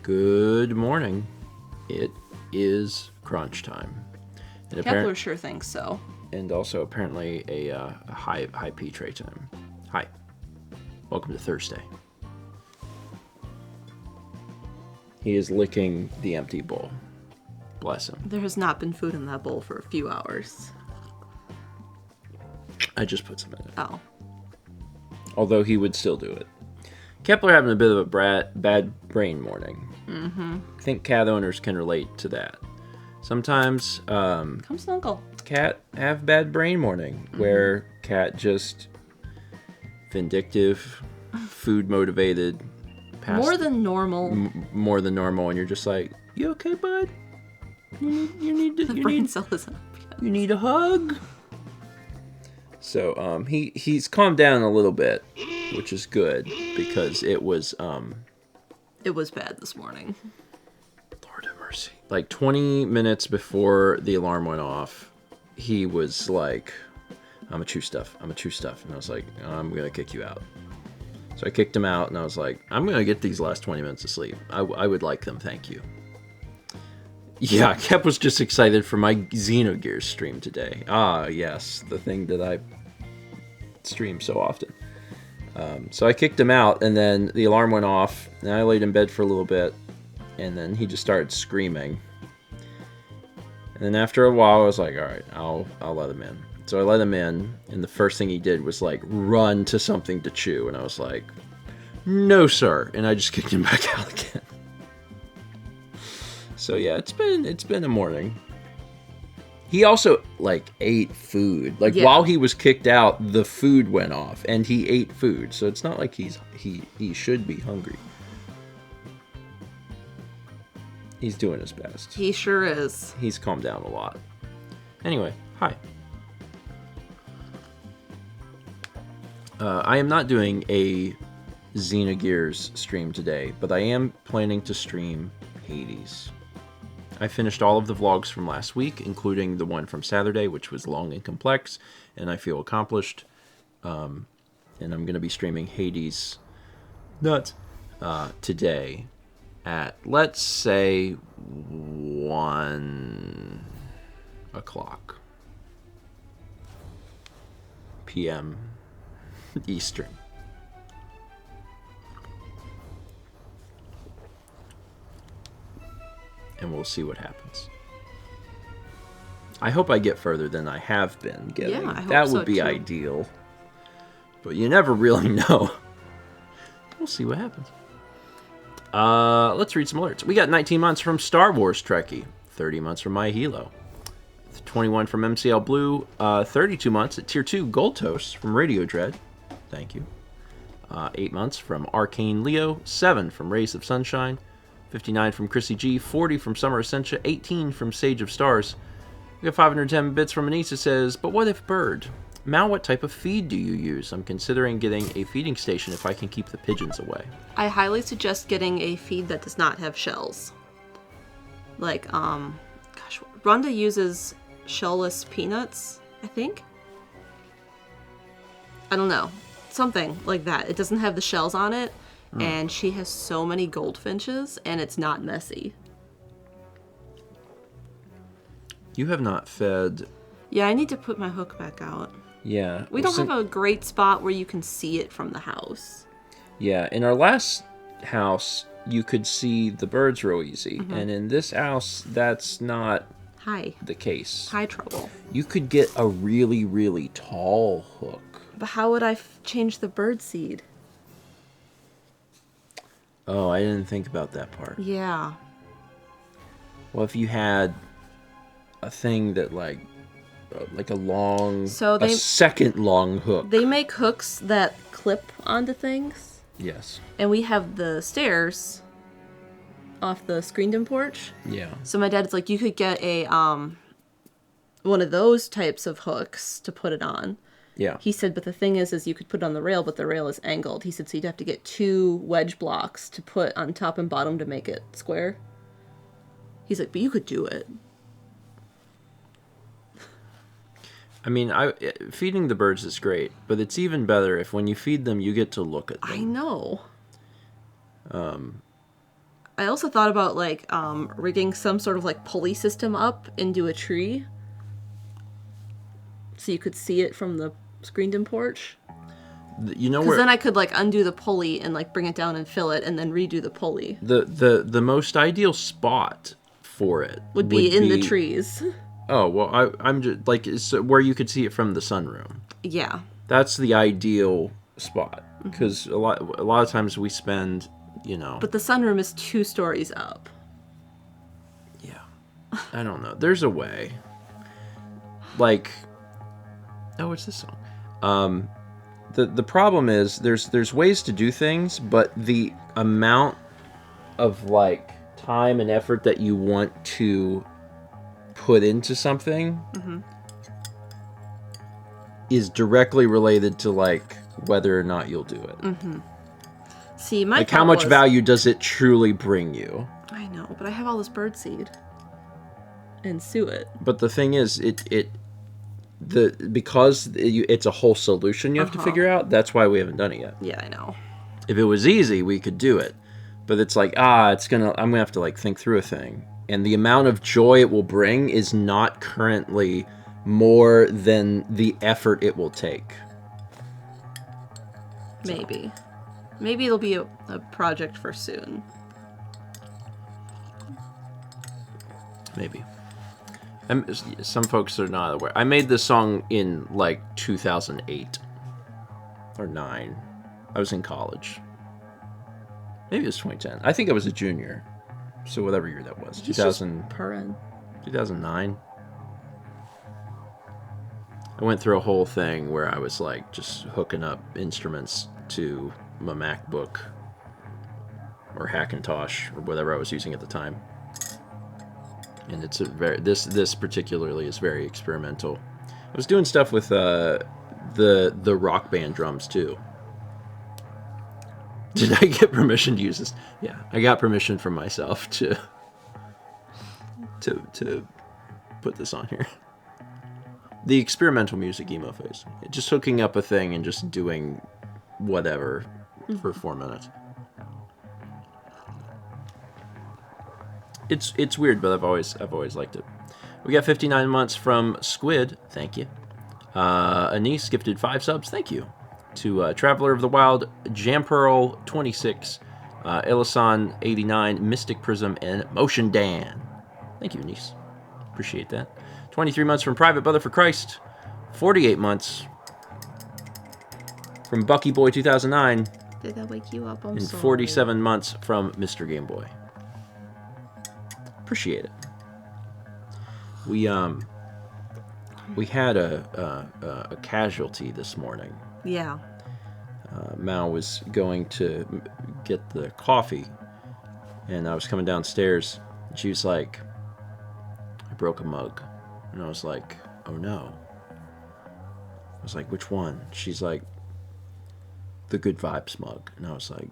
Good morning. It is crunch time. And Kepler sure thinks so. And also apparently a high P tray time. Hi. Welcome to Thursday. He is licking the empty bowl. Bless him. There has not been food in that bowl for a few hours. I just put some in it. Oh. Although he would still do it. Kepler having a bit of a bad brain morning. Mm-hmm. I think cat owners can relate to that. Sometimes Comes Uncle. cat have bad brain morning, where cat just vindictive, food motivated, More than normal. More than normal, and you're just like, you okay, bud? You need The brain cell is up. you need a hug. So he's calmed down a little bit, which is good because it was bad this morning. Lord have mercy. Like 20 minutes before the alarm went off, he was like, I'm a chew stuff. And I was like, I'm going to kick you out. So I kicked him out, and I was like, I'm going to get these last 20 minutes of sleep. I would like them, thank you. Yeah, Kep was just excited for my Xenogears stream today. Ah, yes, the thing that I stream so often. So I kicked him out, and then the alarm went off, and I laid in bed for a little bit, and then he just started screaming. And then after a while, I was like, all right, I'll let him in. So I let him in, and the first thing he did was like run to something to chew, and I was like, no, sir, and I just kicked him back out again. So yeah, it's been a morning. He also like ate food. Like while he was kicked out, the food went off, and he ate food. So it's not like he should be hungry. He's doing his best. He sure is. He's calmed down a lot. Anyway, hi. I am not doing a Xenogears stream today, but I am planning to stream Hades. I finished all of the vlogs from last week, including the one from Saturday, which was long and complex, and I feel accomplished. And I'm going to be streaming Hades today at, let's say, 1 o'clock p.m. Eastern. And we'll see what happens. I hope I get further than I have been getting. Yeah, I hope that so, would be too. ideal. But you never really know. We'll see what happens. Let's read some alerts. We got 19 months from Star Wars Trekkie, 30 months from My Hilo, 21 from MCL Blue, 32 months at Tier 2 Gold Toast from Radio Dread. Thank you. 8 months from Arcane Leo, 7 from Rays of Sunshine, 59 from Chrissy G, 40 from Summer Essentia, 18 from Sage of Stars. We got 510 bits from Anissa says, but what if bird? Mal, what type of feed do you use? I'm considering getting a feeding station if I can keep the pigeons away. I highly suggest getting a feed that does not have shells. Like, Rhonda uses shellless peanuts, I think. I don't know. Something like that. It doesn't have the shells on it. And she has so many goldfinches, and it's not messy. You have not fed... Yeah, I need to put my hook back out. Yeah. We don't have a great spot where you can see it from the house. Yeah, in our last house, you could see the birds real easy. Mm-hmm. And in this house, that's not the case. High trouble. You could get a really, really tall hook. But how would I change the bird seed? Oh, I didn't think about that part. Yeah. Well, if you had a thing that like a long, a second long hook. They make hooks that clip onto things. Yes. And we have the stairs off the screened-in porch. Yeah. So my dad's like, you could get a one of those types of hooks to put it on. Yeah. He said, but the thing is you could put it on the rail, but the rail is angled. He said, so you'd have to get 2 wedge blocks to put on top and bottom to make it square. He's like, but you could do it. I mean, feeding the birds is great, but it's even better if when you feed them, you get to look at them. I know. I also thought about like rigging some sort of like pulley system up into a tree, so you could see it from the screened-in porch. You know Because where then I could like undo the pulley and like bring it down and fill it, and then redo the pulley. the most ideal spot for it Would be in the trees. Oh well, I'm just like it's where you could see it from the sunroom. Yeah. That's the ideal spot because a lot of times we spend, you know. But the sunroom is 2 stories up. Yeah, I don't know. There's a way. Like, oh, what's this song? The problem is there's ways to do things, but the amount of like time and effort that you want to put into something is directly related to like whether or not you'll do it. See, my like how much value does it truly bring you? I know, but I have all this birdseed and suet. But the thing is, because it's a whole solution you have to figure out. That's why we haven't done it yet. Yeah, I know. If it was easy, we could do it. But it's like, I'm gonna have to like think through a thing, and the amount of joy it will bring is not currently more than the effort it will take. Maybe. Maybe it'll be a project for soon. Maybe. Some folks are not aware. I made this song in like 2008 or 9. I was in college. Maybe it was 2010. I think I was a junior. So whatever year that was. He's 2000, 2009. I went through a whole thing where I was like just hooking up instruments to my MacBook or Hackintosh or whatever I was using at the time. And it's a very this particularly is very experimental. I was doing stuff with the Rock Band drums too. Did I get permission to use this? Yeah, I got permission from myself to put this on here. The experimental music emo phase. Just hooking up a thing and just doing whatever for 4 minutes. It's weird, but I've always liked it. We got 59 months from Squid. Thank you. Anise gifted 5 subs. Thank you. To Traveler of the Wild, Jampearl 26, Ilisan 89, Mystic Prism, and Motion Dan. Thank you, Anise. Appreciate that. 23 months from Private Brother for Christ. 48 months from Bucky Boy 2009. Did that wake you up? I'm and sorry. 47 months from Mr. Game Boy. Appreciate it. We had a casualty this morning. Yeah. Mao was going to get the coffee, and I was coming downstairs, and she was like, I broke a mug. And I was like, oh no. I was like, which one? She's like, the Good Vibes mug. And I was like,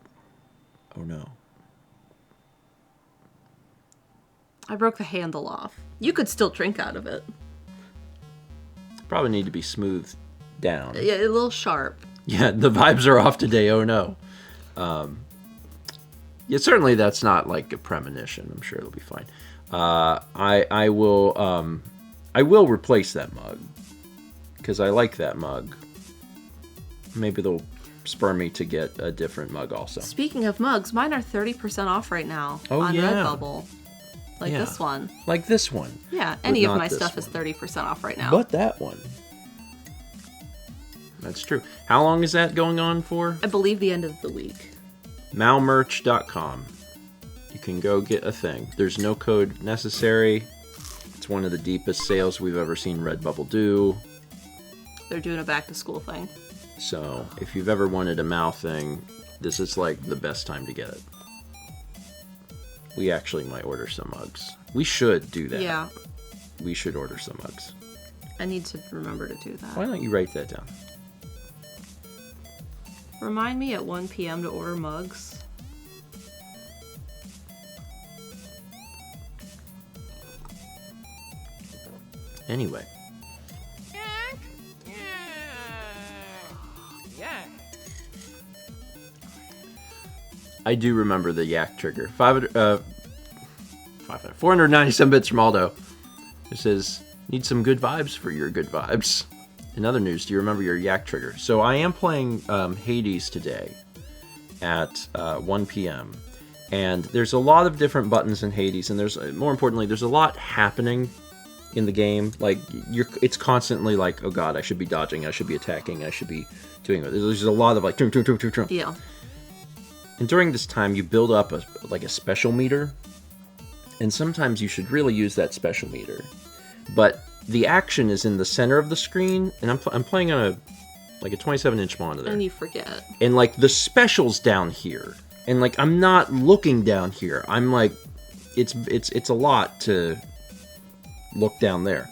oh no. I broke the handle off. You could still drink out of it. Probably need to be smoothed down. Yeah, a little sharp. Yeah, the vibes are off today, oh no. Yeah, certainly that's not like a premonition. I'm sure it'll be fine. I will replace that mug because I like that mug. Maybe they'll spur me to get a different mug also. Speaking of mugs, mine are 30% off right now on yeah. Redbubble. Like this one. Like this one. Yeah, any of not my this stuff is one. 30% off right now. But that one. That's true. How long is that going on for? I believe the end of the week. Malmerch.com. You can go get a thing. There's no code necessary. It's one of the deepest sales we've ever seen Redbubble do. They're doing a back to school thing. So, if you've ever wanted a Mal thing, this is like the best time to get it. We actually might order some mugs. We should do that. Yeah. We should order some mugs. I need to remember to do that. Why don't you write that down? Remind me at 1 p.m. to order mugs. Anyway. I do remember the yak trigger. 497 bits from Aldo. It says, need some good vibes for your good vibes. In other news, do you remember your yak trigger? So I am playing Hades today at 1 p.m. And there's a lot of different buttons in Hades, and there's, more importantly, there's a lot happening in the game. Like, it's constantly like, oh god, I should be dodging, I should be attacking, I should be doing it. There's a lot of like, Yeah. And during this time, you build up a special meter, and sometimes you should really use that special meter. But the action is in the center of the screen, and I'm playing on a 27-inch monitor. And you forget. And like the special's down here, and like I'm not looking down here. I'm like, it's a lot to look down there.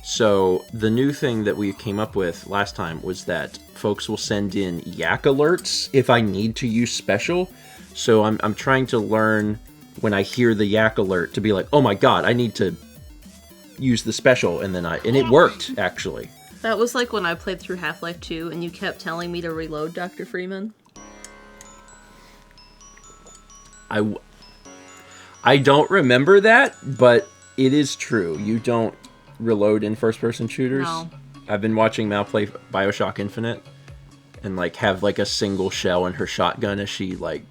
So the new thing that we came up with last time was that folks will send in yak alerts if I need to use special. So I'm trying to learn when I hear the yak alert to be like, oh my god, I need to use the special, and it worked actually. That was like when I played through Half-Life 2 and you kept telling me to reload Dr. Freeman. I don't remember that, but it is true. You don't reload in first-person shooters. No. I've been watching Mal play BioShock Infinite and like have like a single shell in her shotgun as she like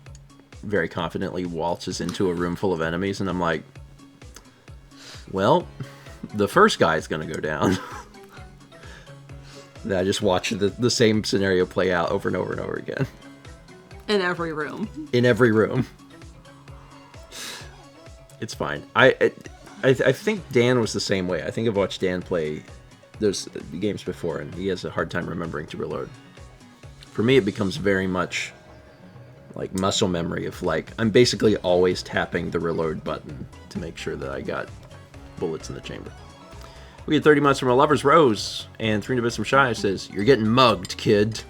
very confidently waltzes into a room full of enemies, and I'm like, well, the first guy's gonna go down. And I just watch the same scenario play out over and over and over again. In every room. In every room. It's fine. I think Dan was the same way. I think I've watched Dan play those games before, and he has a hard time remembering to reload. For me, it becomes very much like muscle memory of like, I'm basically always tapping the reload button to make sure that I got bullets in the chamber. We get 30 months from a lover's Rose, and 300 bits from Shy says, you're getting mugged, kid.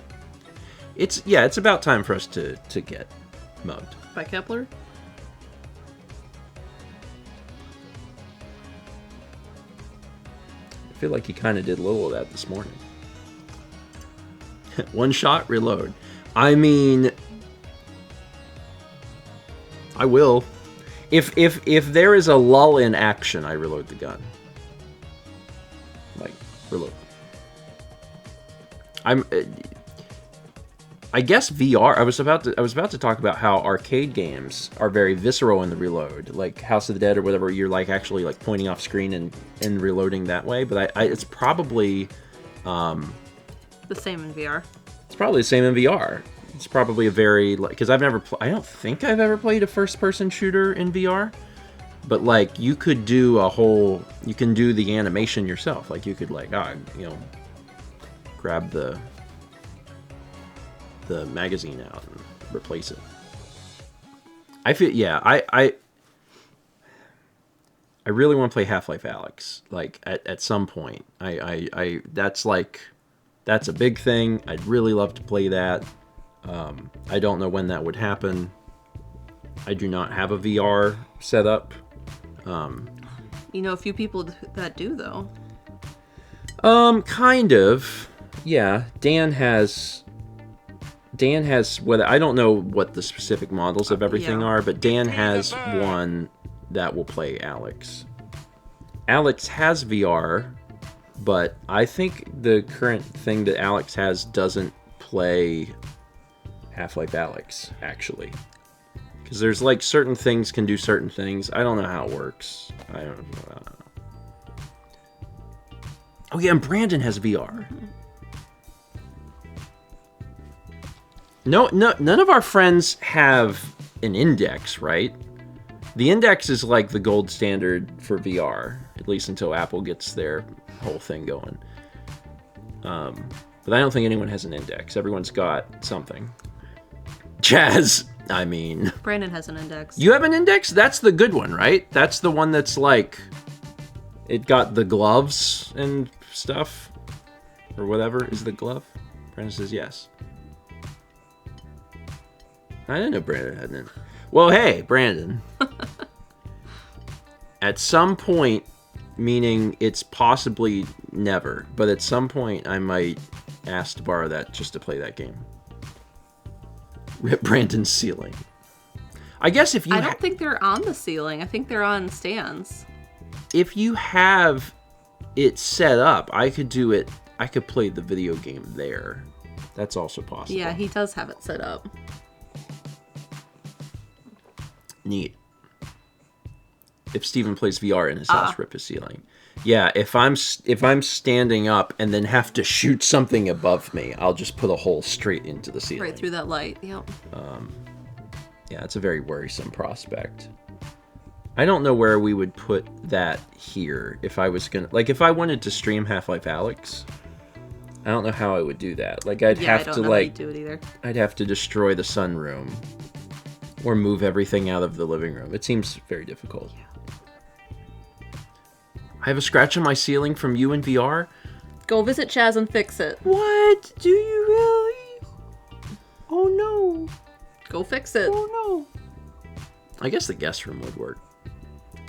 It's about time for us to get mugged. By Kepler? I feel like he kind of did a little of that this morning. One shot, reload. I mean, I will. If there is a lull in action, I reload the gun. Like, reload. I guess VR. I was about to talk about how arcade games are very visceral in the reload, like House of the Dead or whatever. You're like actually like pointing off screen and reloading that way. But it's probably the same in VR. It's probably the same in VR. It's probably a very because I don't think I've ever played a first-person shooter in VR. But like you could do you can do the animation yourself. Like you could like grab the magazine out and replace it. I feel I really want to play Half-Life Alyx. Like at some point, that's a big thing. I'd really love to play that. I don't know when that would happen. I do not have a VR set up. You know a few people that do though. Kind of. Yeah, Dan has what I don't know what the specific models of everything are, but Dan has one that will play Alyx. Alyx has VR, but I think the current thing that Alyx has doesn't play Half-Life Alyx, actually. Because there's like certain things can do certain things. I don't know how it works. I don't know. Oh yeah, and Brandon has VR. No, none of our friends have an index, right? The index is like the gold standard for VR, at least until Apple gets their whole thing going. But I don't think anyone has an index. Everyone's got something. Chaz, I mean... Brandon has an index. You have an index? That's the good one, right? That's the one that's like... It got the gloves and stuff? Or whatever is the glove? Brandon says yes. I didn't know Brandon had an. Well, hey, Brandon. At some point, meaning it's possibly never, but at some point I might ask to borrow that just to play that game. Rip Brandon's ceiling. I guess if you I don't think they're on the ceiling. I think they're on stands. if you have it set up, I could do it. I could play the video game there. That's also possible. Yeah, he does have it set up. Neat. If Stephen plays VR in his house, rip his ceiling. Yeah, if I'm standing up and then have to shoot something above me, I'll just put a hole straight into the ceiling. Right through that light. Yep. Yeah, it's a very worrisome prospect. I don't know where we would put that here if I was gonna, like, if I wanted to stream Half-Life Alyx. I don't know how I would do that. Like, I'd have to, like, do it either. I'd have to destroy the sunroom or move everything out of the living room. It seems very difficult. Yeah. I have a scratch on my ceiling from you in VR. Go visit Chaz and fix it. What? Do you really? Oh no. Go fix it. Oh no. I guess the guest room would work.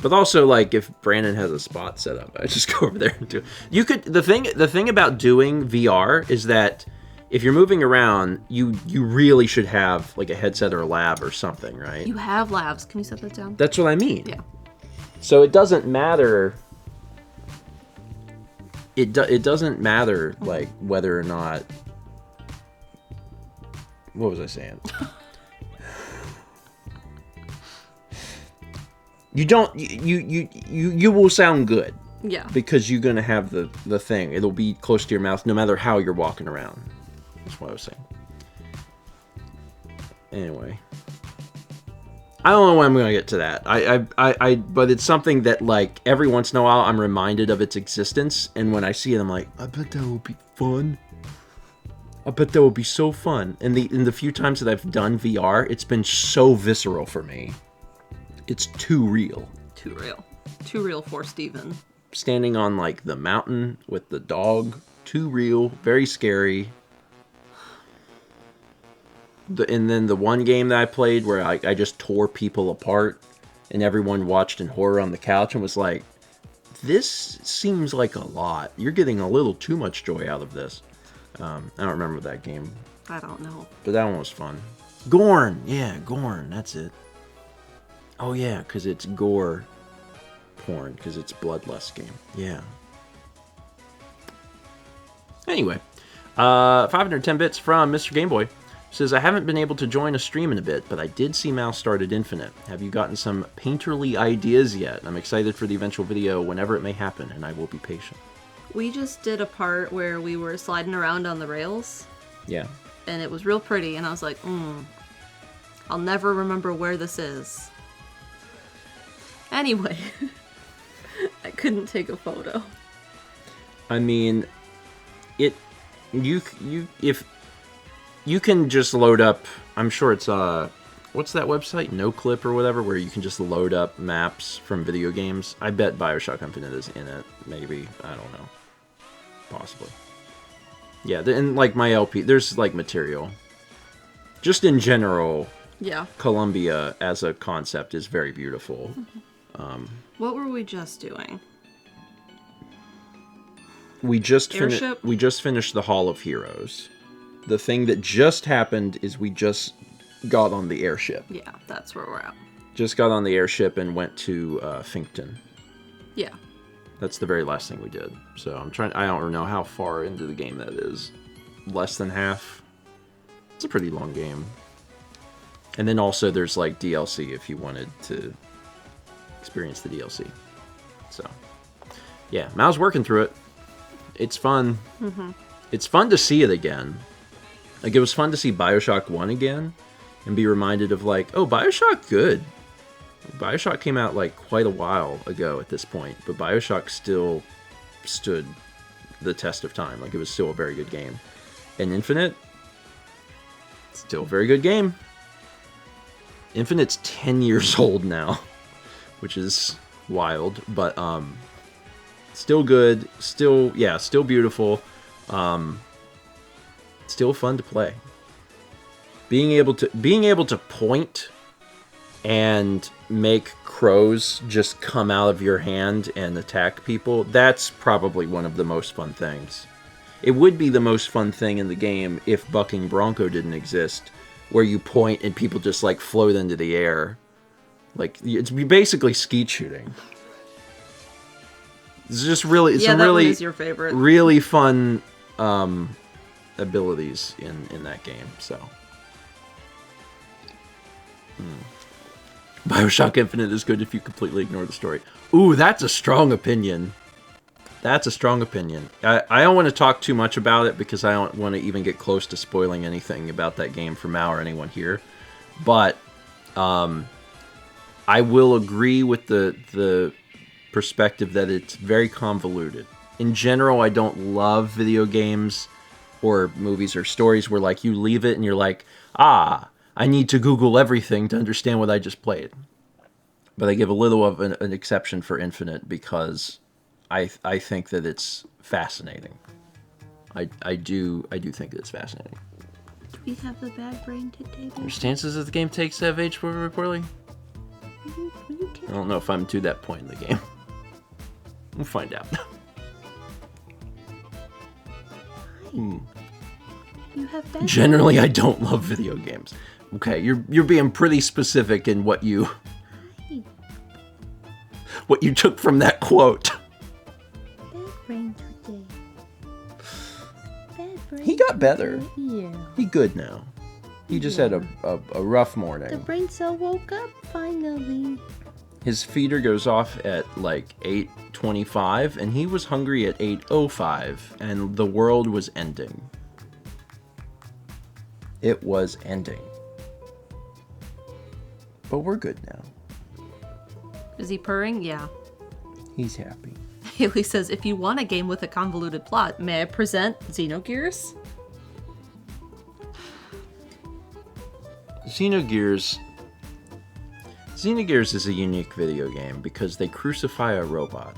But also, like, if Brandon has a spot set up, I just go over there and do it. You could. The thing about doing VR is that if you're moving around, you really should have like a headset or a lab or something, right? You have labs. Can you set that down? That's what I mean. Yeah. So it doesn't matter. It doesn't matter, like, whether or not. What was I saying? You don't. You will sound good. Yeah. Because you're gonna have the thing. It'll be close to your mouth, no matter how you're walking around. That's what I was saying. Anyway. I don't know when I'm gonna get to that. But it's something that, like, every once in a while I'm reminded of its existence, and when I see it, I'm like, I bet that would be fun. I bet that would be so fun. And in the few times that I've done VR, it's been so visceral for me. It's too real. Too real. Too real for Steven. Standing on, like, the mountain with the dog. Too real. Very scary. And then the one game that I played where I just tore people apart and everyone watched in horror on the couch and was like, this seems like a lot. You're getting a little too much joy out of this. I don't remember that game. I don't know. But that one was fun. Gorn. Yeah, Gorn. That's it. Oh, yeah, because it's gore porn, because it's bloodlust game. Yeah. Anyway, 510 bits from Mr. Gameboy. Says, I haven't been able to join a stream in a bit, but I did see Mouse started Infinite. Have you gotten some painterly ideas yet? I'm excited for the eventual video whenever it may happen, and I will be patient. We just did a part where we were sliding around on the rails. Yeah. And it was real pretty, and I was like, I'll never remember where this is. Anyway, I couldn't take a photo. I mean, if you can just load up, I'm sure it's, what's that website? NoClip or whatever, where you can just load up maps from video games. I bet Bioshock Infinite is in it, maybe. I don't know. Possibly. Yeah, and, like, my LP, there's, like, material. Just in general, yeah, Columbia as a concept is very beautiful. What were we just doing? We just Airship? finished the Hall of Heroes. The thing that just happened is we just got on the airship. Yeah, that's where we're at. Just got on the airship and went to Finkton. Yeah. That's the very last thing we did. So I don't know how far into the game that is. Less than half. It's a pretty long game. And then also there's, like, DLC if you wanted to experience the DLC. So, yeah, Mao's working through it. It's fun. Mm-hmm. It's fun to see it again. Like, it was fun to see Bioshock 1 again and be reminded of, like, oh, Bioshock good. Bioshock came out, like, quite a while ago at this point, but Bioshock still stood the test of time. Like, it was still a very good game. And Infinite, still a very good game. Infinite's 10 years old now, which is wild, but still good, still beautiful, still fun to play. Being able to point and make crows just come out of your hand and attack people, that's probably one of the most fun things. It would be the most fun thing in the game if Bucking Bronco didn't exist, where you point and people just like float into the air. Like it's basically skeet shooting. It's just really Yeah, that one is your favorite. Really fun abilities in that game. So BioShock Infinite is good if you completely ignore the story. Ooh, that's a strong opinion. That's a strong opinion. I don't want to talk too much about it because I don't want to even get close to spoiling anything about that game for Mao or anyone here. But I will agree with the perspective that it's very convoluted. In general, I don't love video games or movies or stories where like you leave it and you're like, I need to Google everything to understand what I just played. But I give a little of an exception for Infinite because I think that it's fascinating. I do think that it's fascinating. Do we have a bad brain today? Are stances that the game takes to have aged poorly? I don't know if I'm to that point in the game. We'll find out. You have bad Generally, I don't love video games. Okay, you're being pretty specific in what you took from that quote. Bad brain today. Bad brain. He got better. Yeah. He good now. He just had a rough morning. The brain cell woke up finally. His feeder goes off at like 8:25, and he was hungry at 8:05, and the world was ending. It was ending. But we're good now. Is he purring? Yeah. He's happy. Haley says, if you want a game with a convoluted plot, may I present Xenogears? Xenogears is a unique video game because they crucify a robot.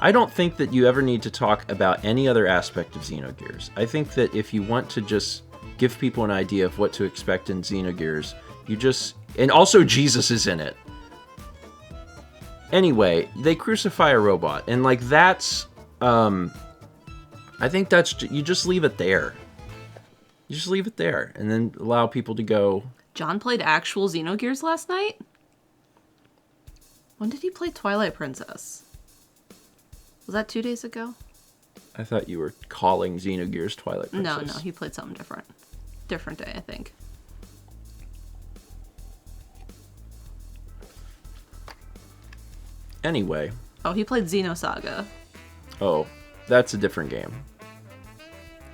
I don't think that you ever need to talk about any other aspect of Xenogears. I think that if you want to just give people an idea of what to expect in Xenogears, and also Jesus is in it. Anyway, they crucify a robot, and like that's, I think that's, you just leave it there. You just leave it there, and then allow people to go. John played actual Xenogears last night? When did he play Twilight Princess? Was that 2 days ago? I thought you were calling Xenogears Twilight Princess. No, he played something different. Different day, I think. Anyway. Oh, he played Xenosaga. Oh, that's a different game.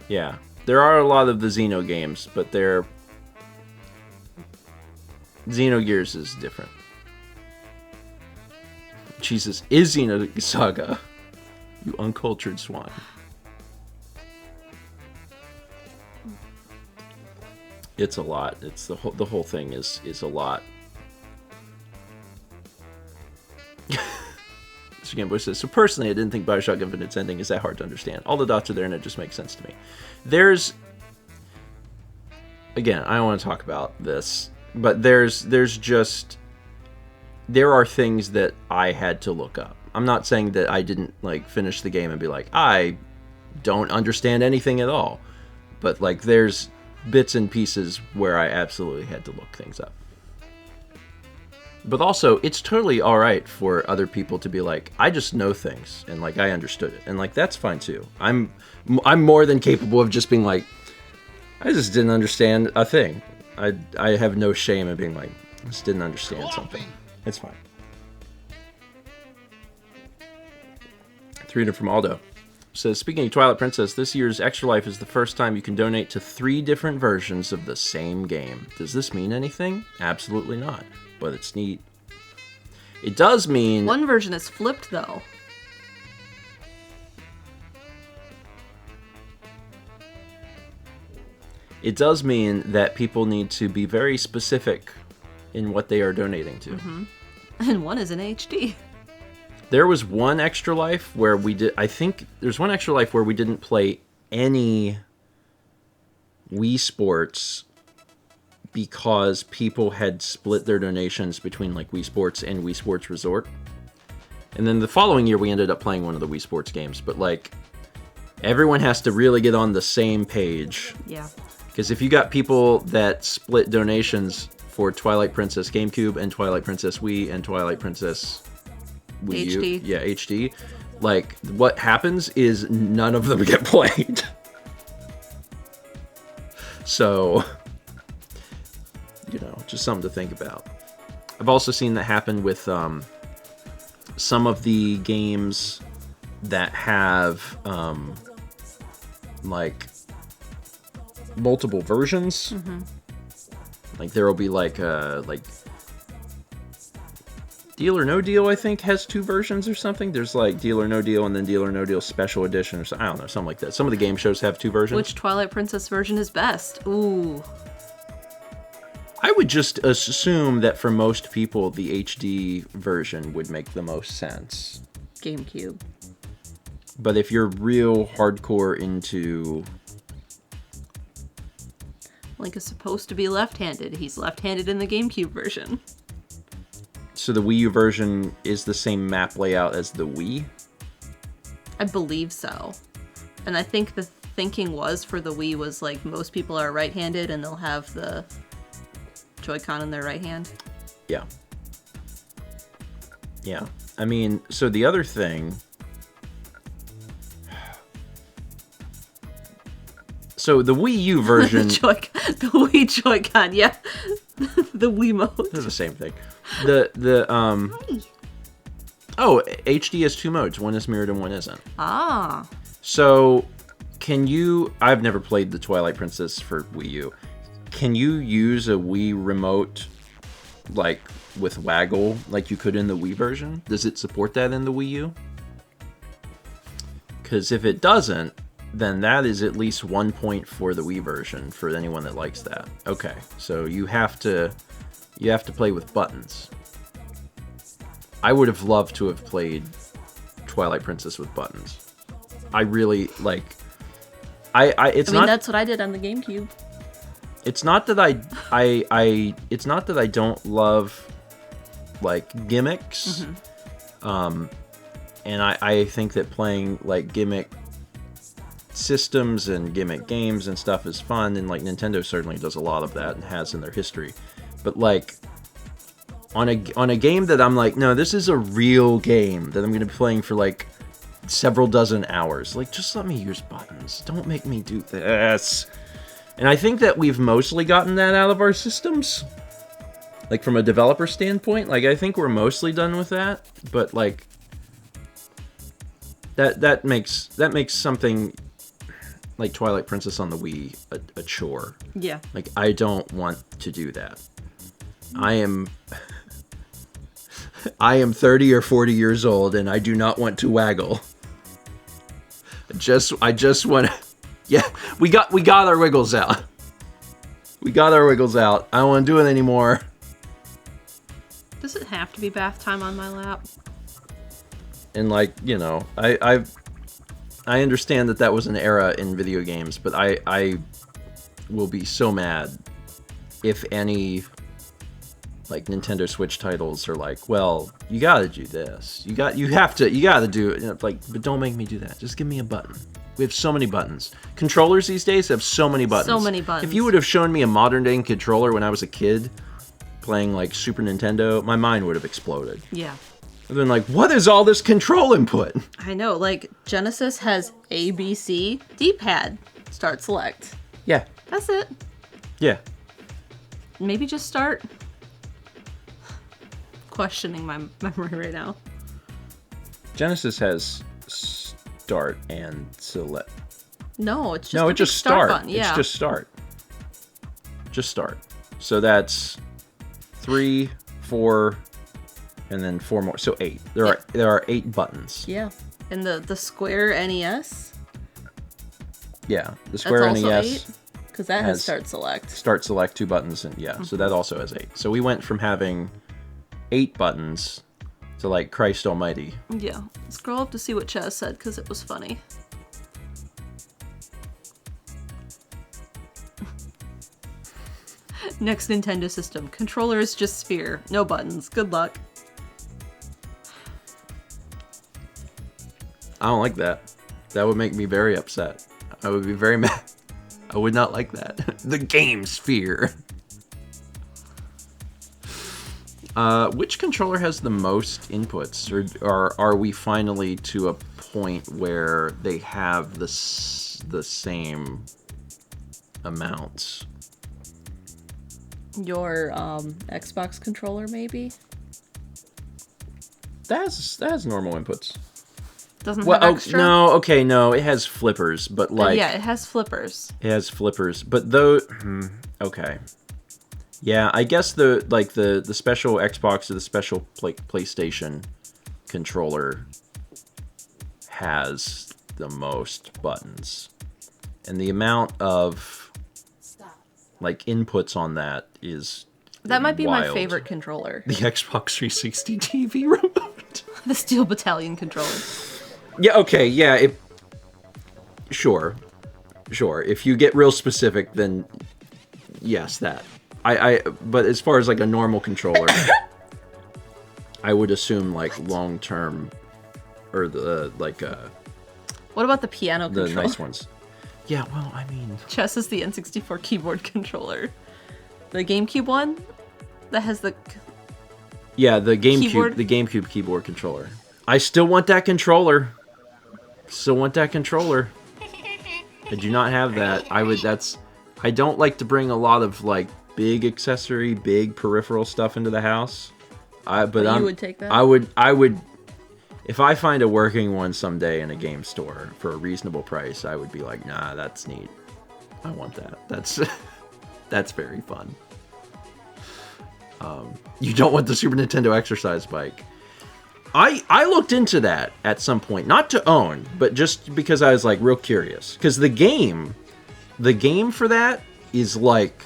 Yeah. There are a lot of the Xeno games, but Xenogears is different. Jesus is Xenosaga. You uncultured swine. It's a lot. It's the whole thing is a lot. Mr. Gameboy says, so personally, I didn't think BioShock Infinite's ending is that hard to understand. All the dots are there and it just makes sense to me. Again, I don't want to talk about this, but there are things that I had to look up. I'm not saying that I didn't like finish the game and be like, I don't understand anything at all. But like there's bits and pieces where I absolutely had to look things up. But also, it's totally all right for other people to be like, I just know things, and like I understood it, and like that's fine too. I'm more than capable of just being like, I just didn't understand a thing. I have no shame in being like, I just didn't understand something. It's fine. 300 from Aldo says, speaking of Twilight Princess, this year's Extra Life is the first time you can donate to 3 different versions of the same game. Does this mean anything? Absolutely not. But it's neat. It does mean... One version is flipped, though. It does mean that people need to be very specific in what they are donating to. Mm-hmm. And one is in HD. There was one Extra Life where we did... I think there's one Extra Life where we didn't play any Wii Sports because people had split their donations between like Wii Sports and Wii Sports Resort. And then the following year we ended up playing one of the Wii Sports games. But like, everyone has to really get on the same page. Yeah. Because if you got people that split donations for Twilight Princess GameCube and Twilight Princess Wii and Twilight Princess Wii U, HD. yeah, HD, like what happens is none of them get played. So, you know, just something to think about. I've also seen that happen with some of the games that have like multiple versions. Like there will be like Deal or No Deal, I think, has 2 versions or something. There's like Deal or No Deal and then Deal or No Deal Special Edition or something. I don't know, something like that. Some of the game shows have 2 versions. Which Twilight Princess version is best? Ooh. I would just assume that for most people, the HD version would make the most sense. GameCube. But if you're real hardcore into... Link is supposed to be left-handed. He's left-handed in the GameCube version. So the Wii U version is the same map layout as the Wii? I believe so. And I think the thinking was for the Wii was like most people are right-handed and they'll have the Joy-Con in their right hand. Yeah. Yeah. I mean, so the other thing... So the Wii U version... the Wii Joy-Con, yeah. The Wiimote. They're the same thing. Oh, HD has 2 modes. One is mirrored and one isn't. Ah. So, can you... I've never played the Twilight Princess for Wii U. Can you use a Wii remote, like, with waggle, like you could in the Wii version? Does it support that in the Wii U? Because if it doesn't, then that is at least 1 point for the Wii version, for anyone that likes that. Okay, so you have to play with buttons. I would have loved to have played Twilight Princess with buttons. I really, like... It's I mean, not... that's what I did on the GameCube. It's not that it's not that I don't love, like, gimmicks. And I think that playing, like, gimmick systems and gimmick games and stuff is fun, and, like, Nintendo certainly does a lot of that and has in their history. But, like, on a game that I'm like, no, this is a real game that I'm going to be playing for, like, several dozen hours. Like, just let me use buttons. Don't make me do this. And I think that we've mostly gotten that out of our systems. Like, from a developer standpoint, like, I think we're mostly done with that. But, like, that makes something like Twilight Princess on the Wii a chore. Yeah. Like, I don't want to do that. I am 30 or 40 years old, and I do not want to waggle. I just want to... Yeah, we got our wiggles out. We got our wiggles out. I don't want to do it anymore. Does it have to be bath time on my lap? And, like, you know, I understand that was an era in video games, but I will be so mad if any, like, Nintendo Switch titles are like, well, you gotta do this. You gotta do it. You know, like, but don't make me do that. Just give me a button. We have so many buttons. Controllers these days have so many buttons. So many buttons. If you would have shown me a modern day controller when I was a kid playing, like, Super Nintendo, my mind would have exploded. Yeah. I've been like, what is all this control input? I know, like, Genesis has A, B, C, D-pad, start, select. Yeah. That's it. Yeah. Maybe just start. Questioning my memory right now. Genesis has start and select. No, it's just No, a it's just big start start. button. Yeah. It's just start. Just start. So that's 3, 4, and then 4 more. So 8. There are 8 buttons. Yeah. And the Square NES? Yeah. The Square That's also NES 8? Because that has start, select. Start, select, 2 buttons, and yeah. So that also has 8. So we went from having 8 buttons to, like, Christ almighty. Yeah. Scroll up to see what Chaz said, because it was funny. Next Nintendo system. Controller is just sphere. No buttons. Good luck. I don't like that. That would make me very upset. I would be very mad. I would not like that. The Gamesphere. Which controller has the most inputs, or are we finally to a point where they have the same amounts? Your Xbox controller, maybe? That has normal inputs. Doesn't have extra? No, okay, no, it has flippers, but like... yeah, it has flippers. It has flippers, but though... okay. Yeah, I guess the special Xbox or the special PlayStation controller has the most buttons. And the amount of like inputs on that is That might be wild. my favorite controller. The Xbox 360 TV remote. The Steel Battalion controller. Yeah, okay, yeah, sure. If you get real specific, then yes, that. But as far as like a normal controller, I would assume like long term, or the What about the piano the controller? nice ones. Yeah, well, I mean, Chess is the N64 keyboard controller. The GameCube one that has the the keyboard? GameCube keyboard controller. I still want that controller. I do not have that. I don't like to bring a lot of like big accessory, big peripheral stuff into the house. You would take that? I would if I find a working one someday in a game store for a reasonable price, I would be like, nah, that's neat. I want that. That's very fun. You don't want the Super Nintendo exercise bike. I looked into that at some point, not to own, but just because I was like real curious. Because the game for that is like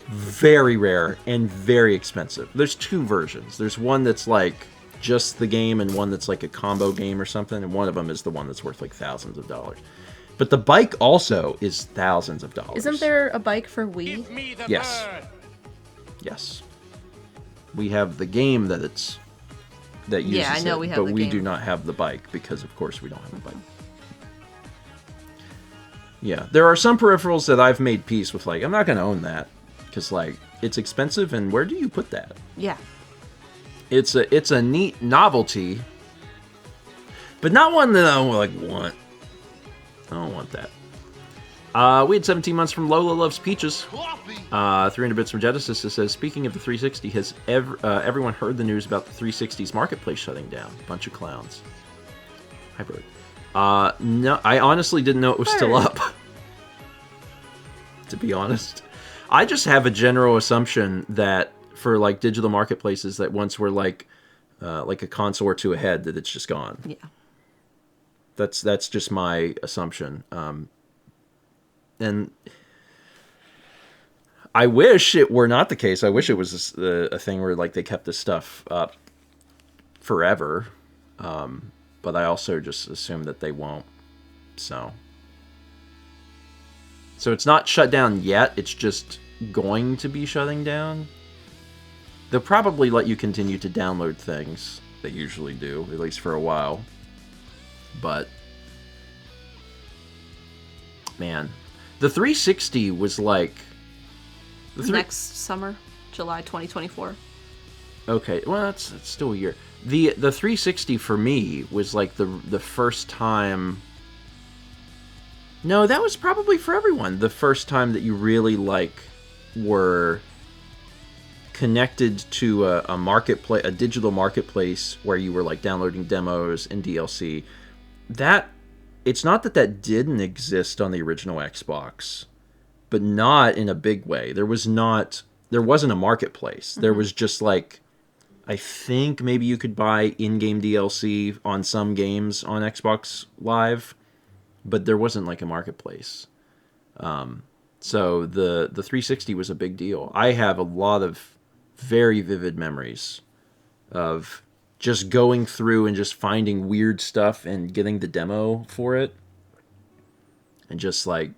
very rare and very expensive. There's two versions. There's one that's like just the game and one that's like a combo game or something. And one of them is the one that's worth like thousands of dollars. But the bike also is thousands of dollars. Isn't there a bike for Wii? Yes. Yes. We have the game that uses I know we have but the we game. do not have the bike because, of course, we don't have a bike. Yeah, there are some peripherals that I've made peace with. Like, I'm not going to own that because, like, it's expensive, and where do you put that? Yeah. It's a neat novelty, but not one that I want. I don't want that. We had 17 months from Lola Loves Peaches. 300 bits from Genesis. It says, speaking of the 360, has everyone heard the news about the 360's marketplace shutting down? Bunch of clowns. Hi, Bird. No, I honestly didn't know it was still up. To be honest. I just have a general assumption that for like digital marketplaces that once we're like a console or two ahead, that it's just gone. Yeah. That's just my assumption. And I wish it were not the case. I wish it was a thing where like they kept this stuff up forever. But I also just assume that they won't. So it's not shut down yet. It's just going to be shutting down. They'll probably let you continue to download things. They usually do, at least for a while. But man, the 360 was like next summer, July 2024. Okay, well that's still a year. The 360 for me was like the first time. No, that was probably for everyone. The first time that you really like were connected to a marketplace, a digital marketplace where you were like downloading demos and DLC. That it's not that didn't exist on the original Xbox, but not in a big way. There wasn't a marketplace. Mm-hmm. There was just like, I think maybe you could buy in-game DLC on some games on Xbox Live, but there wasn't like a marketplace. So the 360 was a big deal. I have a lot of very vivid memories of just going through and just finding weird stuff and getting the demo for it. And just like,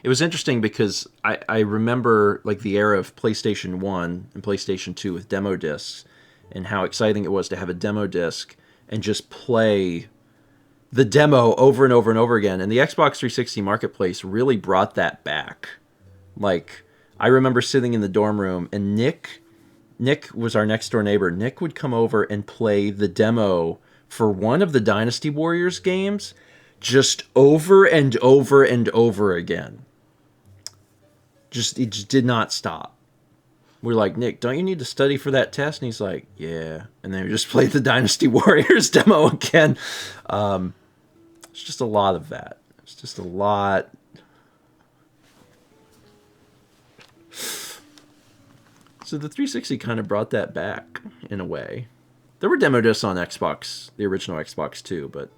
it was interesting because I remember like the era of PlayStation 1 and PlayStation 2 with demo discs and how exciting it was to have a demo disc and just play the demo over and over and over again. And the Xbox 360 Marketplace really brought that back. Like, I remember sitting in the dorm room, and Nick was our next door neighbor. Nick would come over and play the demo for one of the Dynasty Warriors games just over and over and over again. It just did not stop. We're like, Nick, don't you need to study for that test? And he's like, yeah. And then we just played the Dynasty Warriors demo again. It's just a lot of that. It's just a lot. So the 360 kind of brought that back in a way. There were demo discs on Xbox, the original Xbox too, but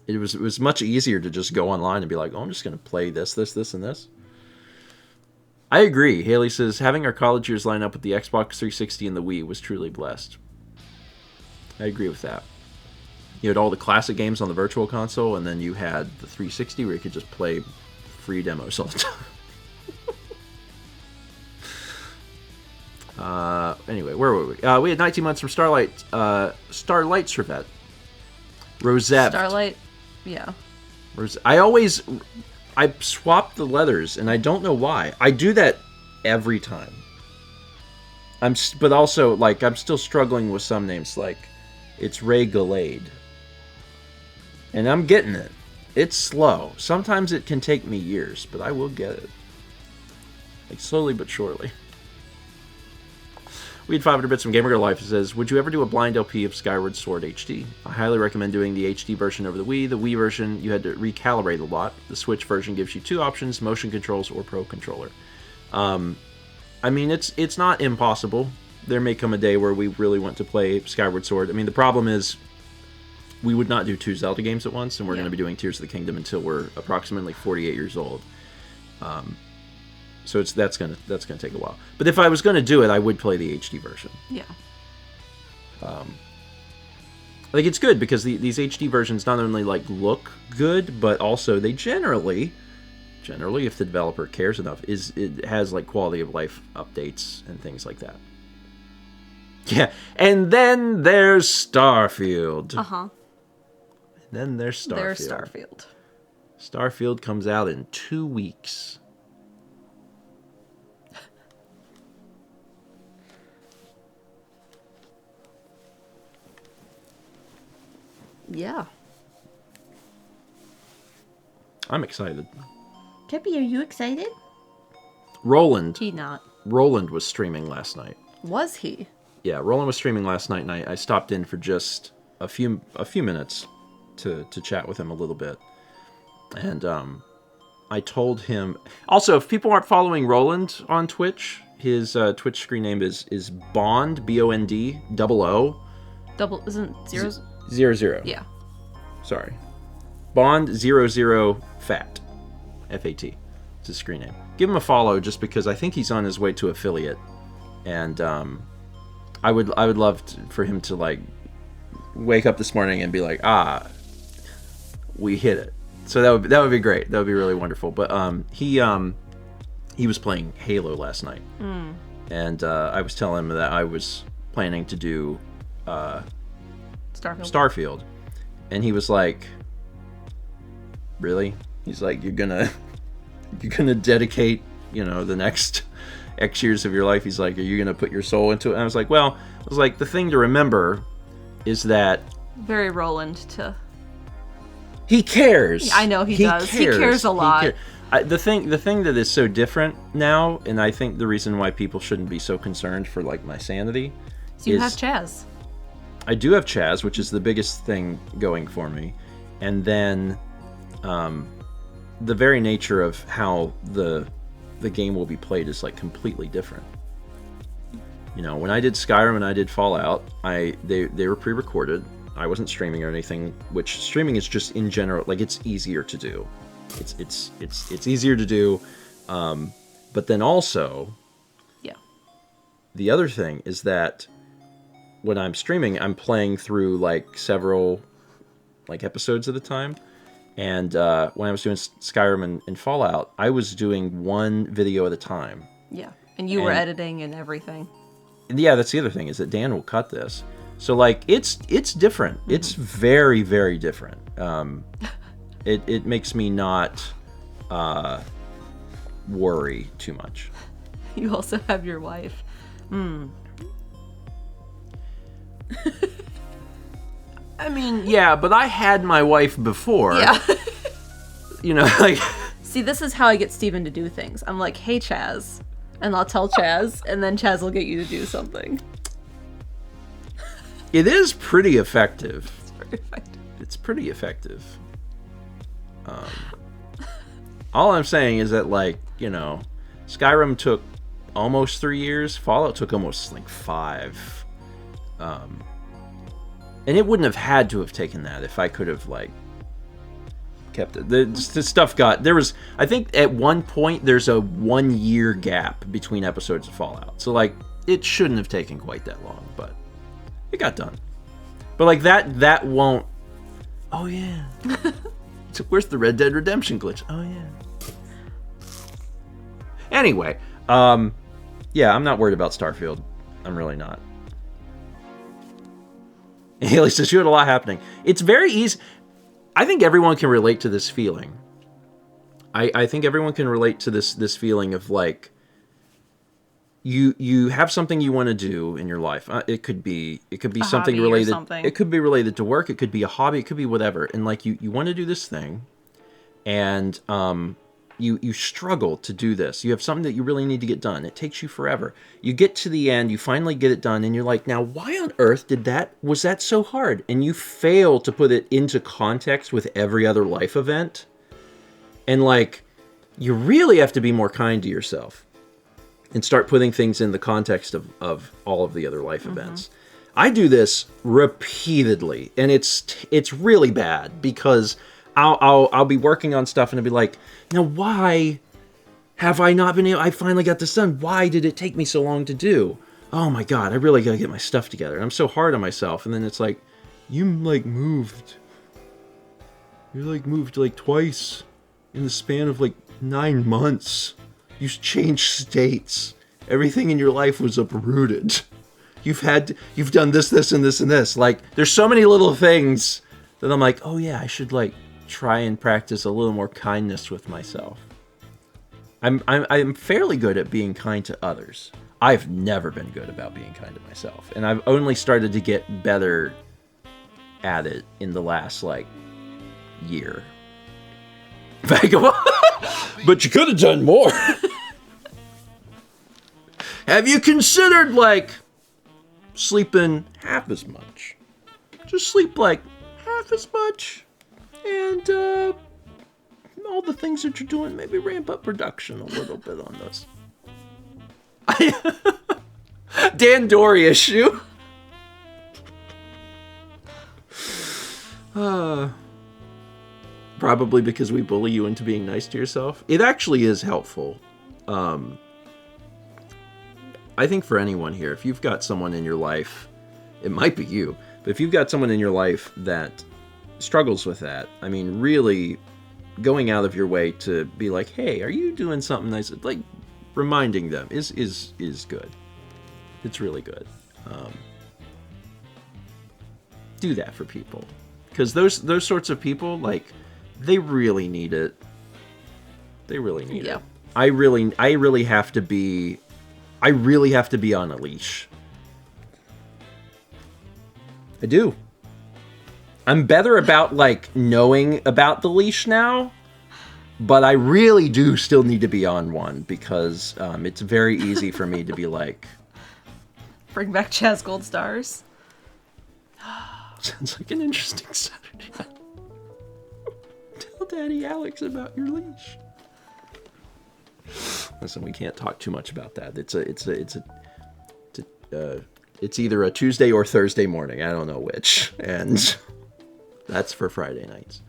it was much easier to just go online and be like, oh, I'm just going to play this, and this. I agree. Haley says, having our college years line up with the Xbox 360 and the Wii was truly blessed. I agree with that. You had all the classic games on the Virtual Console, and then you had the 360 where you could just play free demos all the time. Anyway, where were we? We had 19 months from Starlight Servette. Rosette. Starlight, yeah. I swap the letters, and I don't know why. I do that every time. But also, like, I'm still struggling with some names, like, it's Ray Galade. And I'm getting it. It's slow. Sometimes it can take me years, but I will get it. Like, slowly but surely. We had 500 bits from Gamer Girl Life. It says, would you ever do a blind LP of Skyward Sword HD? I highly recommend doing the HD version over the Wii. The Wii version, you had to recalibrate a lot. The Switch version gives you two options, motion controls or Pro Controller. I mean, it's not impossible. There may come a day where we really want to play Skyward Sword. I mean, the problem is we would not do two Zelda games at once, and we're going to be doing Tears of the Kingdom until we're approximately 48 years old. So that's gonna take a while. But if I was gonna do it, I would play the HD version. Yeah. Like, it's good because these HD versions not only like look good, but also they generally, if the developer cares enough, it has like quality of life updates and things like that. Yeah, and then there's Starfield. Uh-huh. Then there's Starfield. There's Starfield. Starfield comes out in 2 weeks. Yeah. I'm excited. Kepi, are you excited? Roland was streaming last night. Was he? Yeah, Roland was streaming last night, and I stopped in for just a few minutes to chat with him a little bit. And I told him... Also, if people aren't following Roland on Twitch, his Twitch screen name is Bond, B-O-N-D, double O. Double, isn't zeros? 00. Yeah. Sorry. Bond 00 Fat. F-A-T. It's his screen name. Give him a follow just because I think he's on his way to affiliate. And I would love for him to, like, wake up this morning and be like, we hit it. So that would be great. That would be really wonderful. But he was playing Halo last night. And I was telling him that I was planning to do Starfield. And he was like, really? He's like, you're gonna dedicate, the next X years of your life. He's like, are you gonna put your soul into it? And I was like, the thing to remember is that very Roland to... He cares. I know he does. He cares a lot. The thing that is so different now, and I think the reason why people shouldn't be so concerned for, like, my sanity, so you have Chaz. I do have Chaz, which is the biggest thing going for me. And then the very nature of how the game will be played is, like, completely different. When I did Skyrim and I did Fallout, they were pre-recorded. I wasn't streaming or anything, which streaming is just in general, like, it's easier to do. It's easier to do. But then also, yeah. The other thing is that when I'm streaming, I'm playing through, like, several, like, episodes at a time. And when I was doing Skyrim and Fallout, I was doing one video at a time. Yeah, and you were editing and everything. Yeah, that's the other thing, is that Dan will cut this. So like it's different. It's very, very different. It makes me not worry too much. You also have your wife. I mean, yeah, but I had my wife before. Yeah. You know, like... See, this is how I get Steven to do things. I'm like, hey, Chaz. And I'll tell Chaz, and then Chaz will get you to do something. It is pretty effective. It's very effective. It's pretty effective. All I'm saying is that, like, you know, Skyrim took almost 3 years. Fallout took almost, like, 5. And it wouldn't have had to have taken that if I could have, like, kept it. The stuff got... There was... I think at one point there's a 1 year gap between episodes of Fallout. So, like, it shouldn't have taken quite that long, but it got done. But, like, that won't... Oh, yeah. So where's the Red Dead Redemption glitch? Oh, yeah. Anyway, yeah, I'm not worried about Starfield. I'm really not. Haley says, you had a lot happening. It's very easy. I think everyone can relate to this feeling. I think everyone can relate to this feeling of, like, you have something you want to do in your life. It could be something related. Something. It could be related to work. It could be a hobby. It could be whatever. And, like, you want to do this thing, and you struggle to do this. You have something that you really need to get done. It takes you forever. You get to the end. You finally get it done, and you're like, now, why on earth was that so hard? And you fail to put it into context with every other life event. And, like, you really have to be more kind to yourself and start putting things in the context of all of the other life events. I do this repeatedly, and it's really bad because I'll be working on stuff and I'll be like, now why have I not been able? I finally got this done. Why did it take me so long to do? Oh my God, I really gotta get my stuff together. And I'm so hard on myself. And then it's like, you moved like twice in the span of like 9 months. You changed states. Everything in your life was uprooted. You've done this, this, and this, and this. Like, there's so many little things that I'm like, oh yeah, I should, like, try and practice a little more kindness with myself. I'm fairly good at being kind to others. I've never been good about being kind to myself. And I've only started to get better at it in the last, like, year. But you could have done more. Have you considered, like, sleeping half as much? Just sleep, like, half as much. And, all the things that you're doing, maybe ramp up production a little bit on this. Dan Dory issue. Probably because we bully you into being nice to yourself. It actually is helpful. I think for anyone here, if you've got someone in your life, it might be you, but if you've got someone in your life that struggles with that, I mean, really going out of your way to be like, hey, are you doing something nice? Like, reminding them is good. It's really good. Do that for people. Because those sorts of people, like, they really need it. They really need it. I really have to be on a leash. I do. I'm better about, like, knowing about the leash now, but I really do still need to be on one because it's very easy for me to be like... Bring back Chaz Gold Stars. Sounds like an interesting Saturday. Tell Daddy Alex about your leash. Listen, we can't talk too much about that. It's either a Tuesday or Thursday morning. I don't know which, and that's for Friday nights.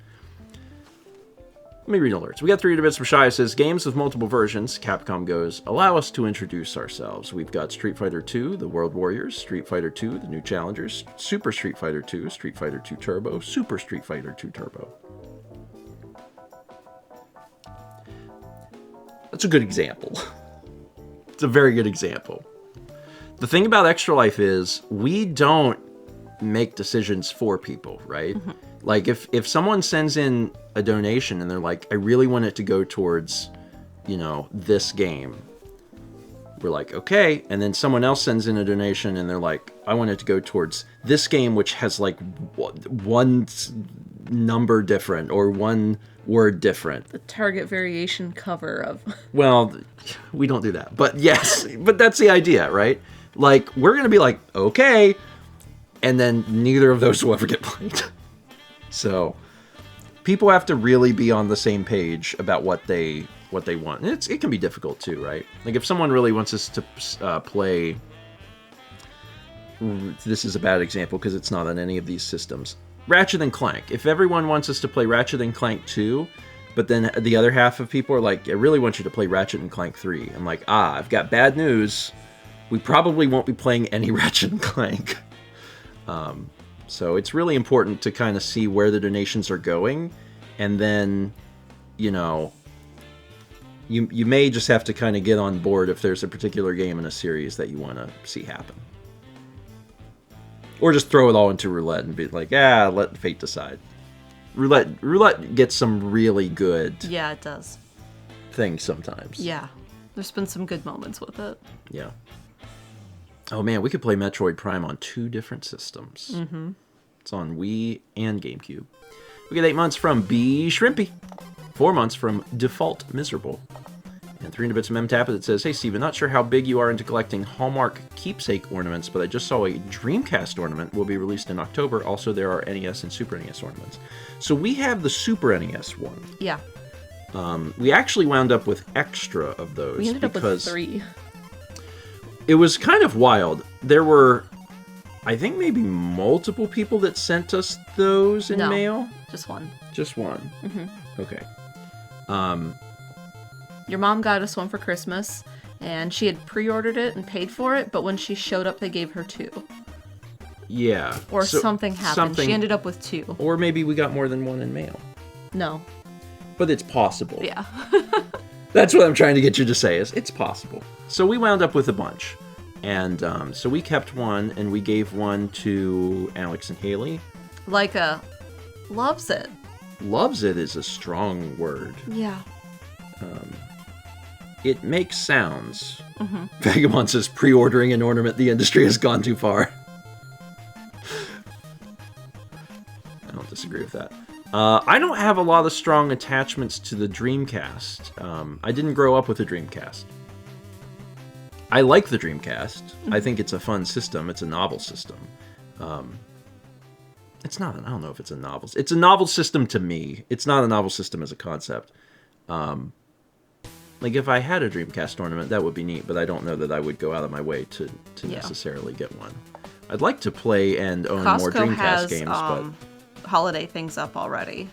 Let me read alerts. We got 3 bits from Shy. It says, games with multiple versions, Capcom goes, allow us to introduce ourselves. We've got Street Fighter 2, The World Warriors, Street Fighter 2, The New Challengers, Super Street Fighter 2, Street Fighter 2 Turbo, Super Street Fighter 2 Turbo. That's a good example. It's a very good example. The thing about Extra Life is we don't make decisions for people, right? Like if someone sends in a donation and they're like, I really want it to go towards, you know, this game. We're like, okay. And then someone else sends in a donation and they're like, I want it to go towards this game, which has like one number different or one word different. The target variation cover of... Well, we don't do that. But yes, but that's the idea, right? Like, we're going to be like, okay. And then neither of those will ever get played. So people have to really be on the same page about what they want. And it can be difficult too, right? Like if someone really wants us to play... This is a bad example because it's not on any of these systems. Ratchet & Clank. If everyone wants us to play Ratchet & Clank 2, but then the other half of people are like, I really want you to play Ratchet & Clank 3. I'm like, I've got bad news. We probably won't be playing any Ratchet & Clank. So it's really important to kind of see where the donations are going. And then, you know, you may just have to kind of get on board if there's a particular game in a series that you want to see happen. Or just throw it all into roulette and be like, let fate decide. Roulette gets some really good... Yeah, it does. ...things sometimes. Yeah. There's been some good moments with it. Yeah. Oh man, we could play Metroid Prime on 2 different systems. Mm-hmm. It's on Wii and GameCube. We get 8 months from B Shrimpy. 4 months from Default Miserable. And 300 bits of MemTap that says, hey Steven, not sure how big you are into collecting Hallmark keepsake ornaments, but I just saw a Dreamcast ornament will be released in October. Also, there are NES and Super NES ornaments. So we have the Super NES one. Yeah. We actually wound up with extra of those. We ended up with 3. It was kind of wild. There were, I think, maybe multiple people that sent us those in mail. Just one. Just one. Mm-hmm. Okay. Your mom got us one for Christmas, and she had pre-ordered it and paid for it, but when she showed up, they gave her 2. Yeah. Or something happened. She ended up with 2. Or maybe we got more than one in mail. No. But it's possible. Yeah. That's what I'm trying to get you to say, is it's possible. So we wound up with a bunch. And so we kept one, and we gave one to Alex and Haley. Leica loves it. Loves it is a strong word. Yeah. It makes sounds. Mm-hmm. Vagabond says, pre-ordering an ornament, the industry has gone too far. I don't disagree with that. I don't have a lot of strong attachments to the Dreamcast. I didn't grow up with the Dreamcast. I like the Dreamcast. Mm-hmm. I think it's a fun system. It's a novel system. It's not, I don't know if it's a novel. It's a novel system to me. It's not a novel system as a concept. Like, if I had a Dreamcast ornament, that would be neat, but I don't know that I would go out of my way to necessarily get one. I'd like to play and own more Dreamcast games, but... holiday things up already.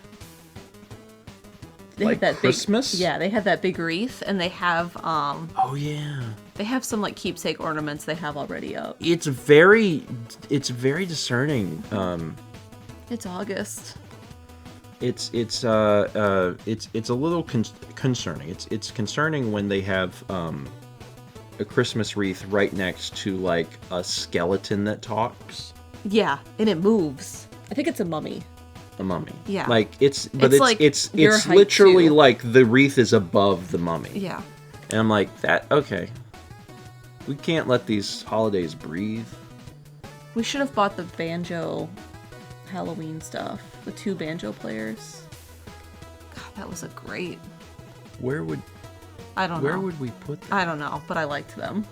They like had that Christmas? They had that big wreath, and they have... oh, yeah. They have some, like, keepsake ornaments they have already up. It's very discerning. It's August. It's a little concerning. It's concerning when they have a Christmas wreath right next to like a skeleton that talks. Yeah, and it moves. I think it's a mummy. A mummy. Yeah. Like it's your height literally too. like the wreath is above the mummy. Yeah. And I'm like, that okay. We can't let these holidays breathe. We should have bought the banjo Halloween stuff. The 2 banjo players. God, that was a great... Where would we put them? I don't know, but I liked them.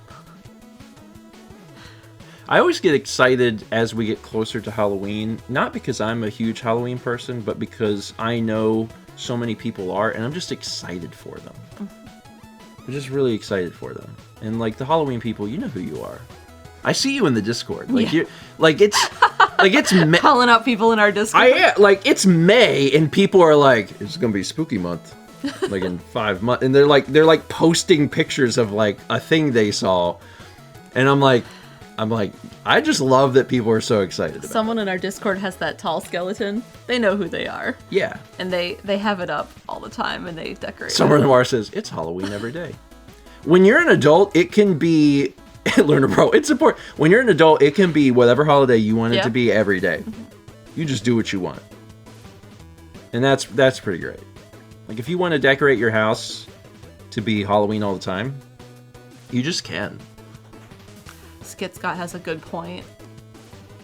I always get excited as we get closer to Halloween, not because I'm a huge Halloween person, but because I know so many people are, and I'm just excited for them. Mm-hmm. I'm just really excited for them. And like the Halloween people, you know who you are. I see you in the Discord. Like you're like it's calling out people in our Discord. It's May and people are like, it's gonna be spooky month. Like in 5 months. And they're like posting pictures of like a thing they saw. And I'm like, I just love that people are so excited about Someone in our Discord has that tall skeleton. They know who they are. Yeah. And they have it up all the time and they decorate Summer Noir says, it's Halloween every day. When you're an adult, it can be Learn to pro. It's important. When you're an adult, it can be whatever holiday you want it to be every day. You just do what you want. And that's pretty great. Like, if you want to decorate your house to be Halloween all the time, you just can. Skit Scott has a good point.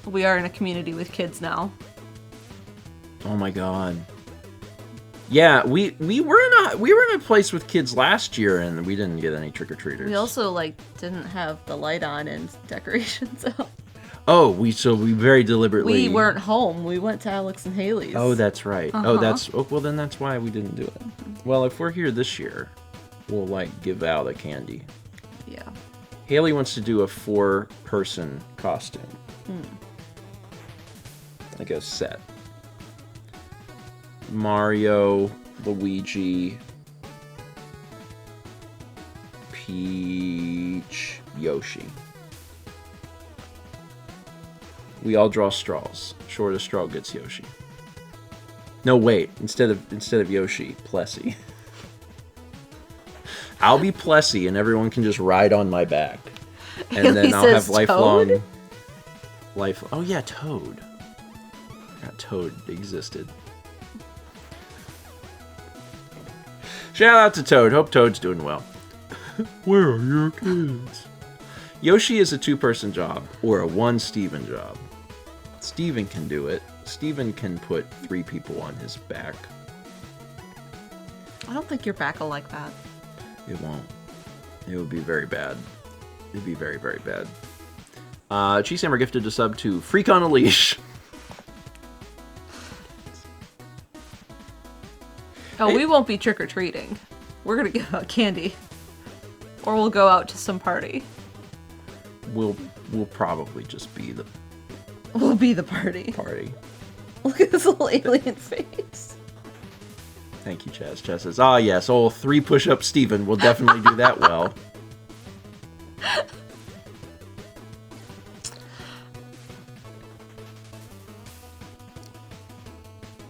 We are in a community with kids now. Oh my god. Yeah, we were in a place with kids last year and we didn't get any trick-or-treaters. We also didn't have the light on and decorations out. Oh, we very deliberately... We weren't home. We went to Alex and Haley's. Oh, that's right. Well, then that's why we didn't do it. Well, if we're here this year, we'll, give out a candy. Yeah. Haley wants to do a 4-person costume. Like a set. Mario, Luigi, Peach, Yoshi. We all draw straws. Shortest straw gets Yoshi. No, wait. Instead of Yoshi, Plessy. I'll be Plessy, and everyone can just ride on my back, and then I'll have lifelong. Toad? Oh yeah, Toad. I forgot Toad existed. Shout out to Toad. Hope Toad's doing well. Where are your kids? Yoshi is a 2-person job, or a 1-Steven job. Steven can do it. Steven can put 3 people on his back. I don't think your back will like that. It won't. It would be very bad. It'd be very, very bad. Cheese Hammer gifted a sub to Freak on a Leash. Oh, we won't be trick-or-treating. We're gonna give out candy. Or we'll go out to some party. We'll probably just be the We'll be the party. Look at this little alien face. Thank you, Chaz. Chaz says, yes, old 3 push-up Steven will definitely do that well.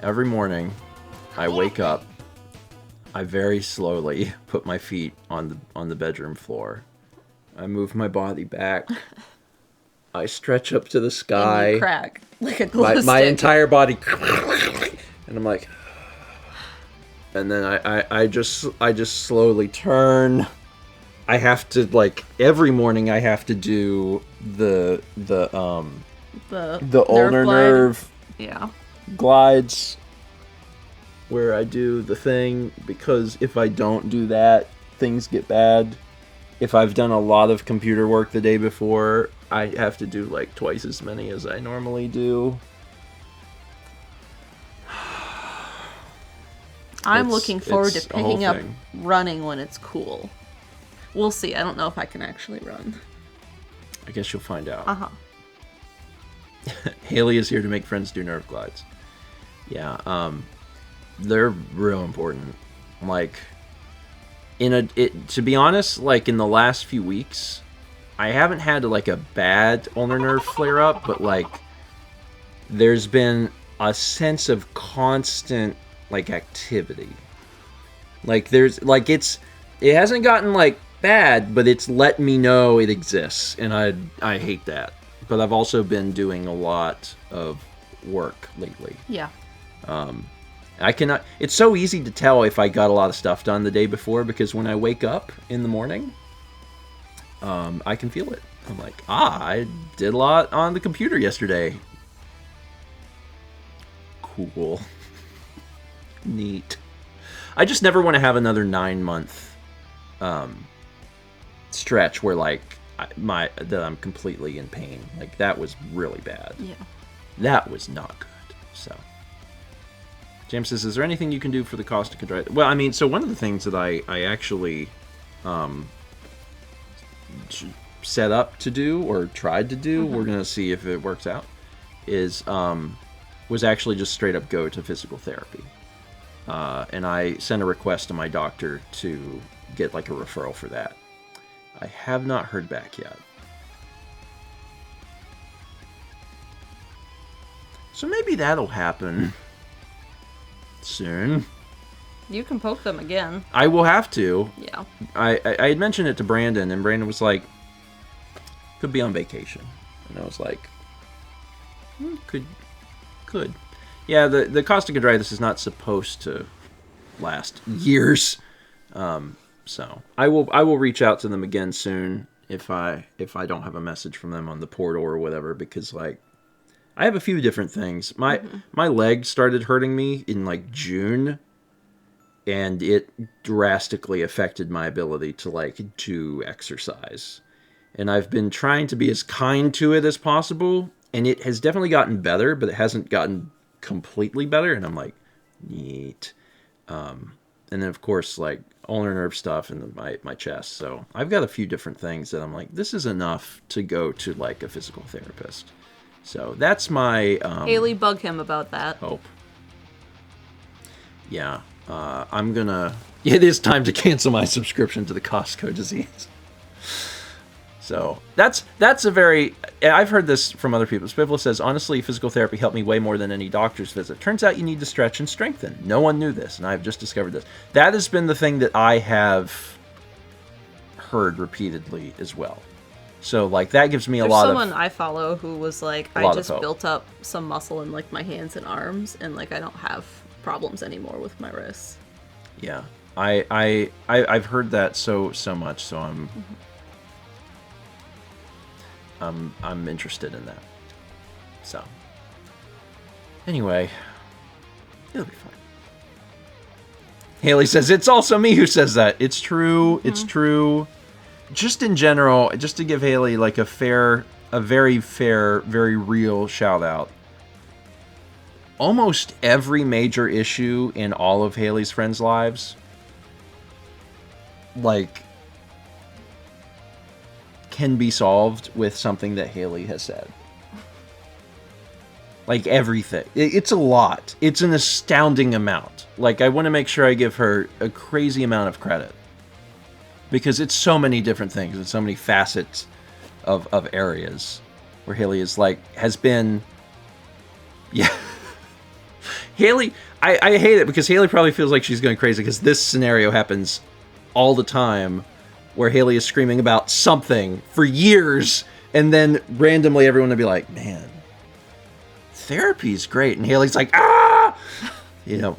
Every morning, I wake up, I very slowly put my feet on the bedroom floor. I move my body back. I stretch up to the sky. And you crack like a glow stick. My entire body, and I'm like, and then I just slowly turn. I have to every morning I have to do the ulnar nerve glides, where I do the thing, because if I don't do that, things get bad. If I've done a lot of computer work the day before, I have to do twice as many as I normally do. I'm looking forward to picking up running when it's cool. We'll see. I don't know if I can actually run. I guess you'll find out. Haley is here to make friends do nerve glides. Yeah, they're real important. To be honest, in the last few weeks, I haven't had a bad ulnar nerve flare up, but there's been a sense of constant activity. It hasn't gotten bad, but it's let me know it exists, and I hate that. But I've also been doing a lot of work lately. Yeah. It's so easy to tell if I got a lot of stuff done the day before, because when I wake up in the morning, I can feel it. I'm like, I did a lot on the computer yesterday. Cool. Neat. I just never want to have another 9-month stretch where that I'm completely in pain. That was really bad. Yeah. That was not good. So James says, is there anything you can do for the cost of control? Well, I mean, so one of the things that I actually set up to do, or tried to do, we're going to see if it works out, was actually just straight up go to physical therapy. And I sent a request to my doctor to get a referral for that. I have not heard back yet. So maybe that'll happen soon. You can poke them again. I will have to. Yeah. I had mentioned it to Brandon, and Brandon was like, Could be on vacation. And I was like, could. Yeah, the caustic hydritis is not supposed to last years. So I will reach out to them again soon if I don't have a message from them on the portal or whatever, because like I have a few different things. My leg started hurting me in like June, and it drastically affected my ability to like do exercise. And I've been trying to be as kind to it as possible, and it has definitely gotten better, but it hasn't gotten completely better. And I'm like, neat. And then of course like ulnar nerve stuff and my chest. So I've got a few different things that I'm like, this is enough to go to like a physical therapist. So that's my Haley, bug him about that. hope. Yeah, I'm gonna. It is time to cancel my subscription to the Costco disease. So that's a very. I've heard this from other people. Spiffle says, honestly, physical therapy helped me way more than any doctor's visit. Turns out you need to stretch and strengthen. No one knew this, and I've just discovered this. That has been the thing that I have heard repeatedly as well. So like that gives me a lot of. There's someone I follow who was like, I just built up some muscle in like my hands and arms, and like I don't have problems anymore with my wrists. Yeah, I've heard that so much, so I'm interested in that. So anyway, it'll be fine. Haley says it's also me who says that. It's true. It's true. Just in general, just to give Haley like a very fair, very real shout out. Almost every major issue in all of Haley's friends' lives, like, can be solved with something that Haley has said. Like everything. It's a lot. It's an astounding amount. Like, I want to make sure I give her a crazy amount of credit. Because it's so many different things and so many facets of areas where Haley is like, has been, yeah. Haley, I hate it because Haley probably feels like she's going crazy because this scenario happens all the time where Haley is screaming about something for years and then randomly everyone will be like, man, therapy is great. And Haley's like, ah! You know,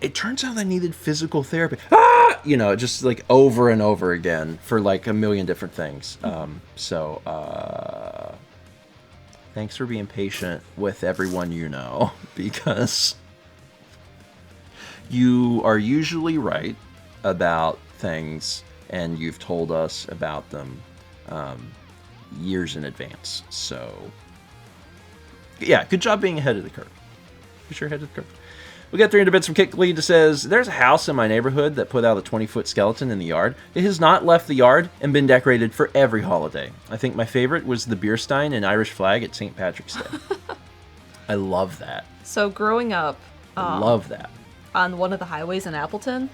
it turns out I needed physical therapy. Ah! You know, just like over and over again for like a million different things. Thanks for being patient with everyone you know, because you are usually right about things and you've told us about them years in advance. So, yeah, good job being ahead of the curve. You sure ahead of the curve. We got 300 bits from Kick Lead that says, there's a house in my neighborhood that put out a 20-foot skeleton in the yard. It has not left the yard and been decorated for every holiday. I think my favorite was the beer stein and Irish flag at St. Patrick's Day. I love that. So growing up... I love that. On one of the highways in Appleton,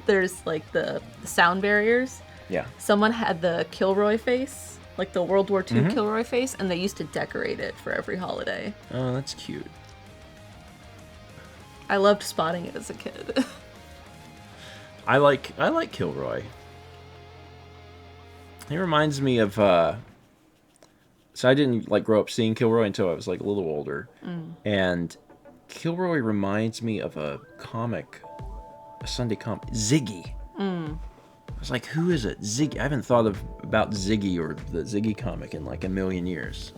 there's like the sound barriers. Yeah. Someone had the Kilroy face, like the World War II Kilroy face, and they used to decorate it for every holiday. Oh, that's cute. I loved spotting it as a kid. I like Kilroy. He reminds me of so I didn't like grow up seeing Kilroy until I was like a little older. And Kilroy reminds me of a comic, a Sunday comic, Ziggy. I was like, who is it? Ziggy. I haven't thought about Ziggy or the Ziggy comic in like a million years.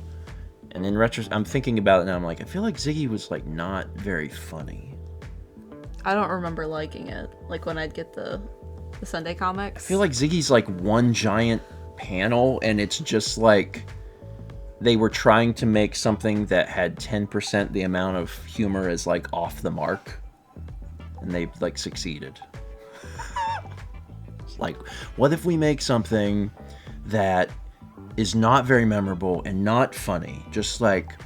And in retrospect, I'm thinking about it now. I'm like, I feel like Ziggy was like not very funny. I don't remember liking it. Like when I'd get the Sunday comics. I feel like Ziggy's like one giant panel, and it's just like they were trying to make something that had 10% the amount of humor as like off the mark, and they like succeeded. It's like, what if we make something that is not very memorable and not funny? Just like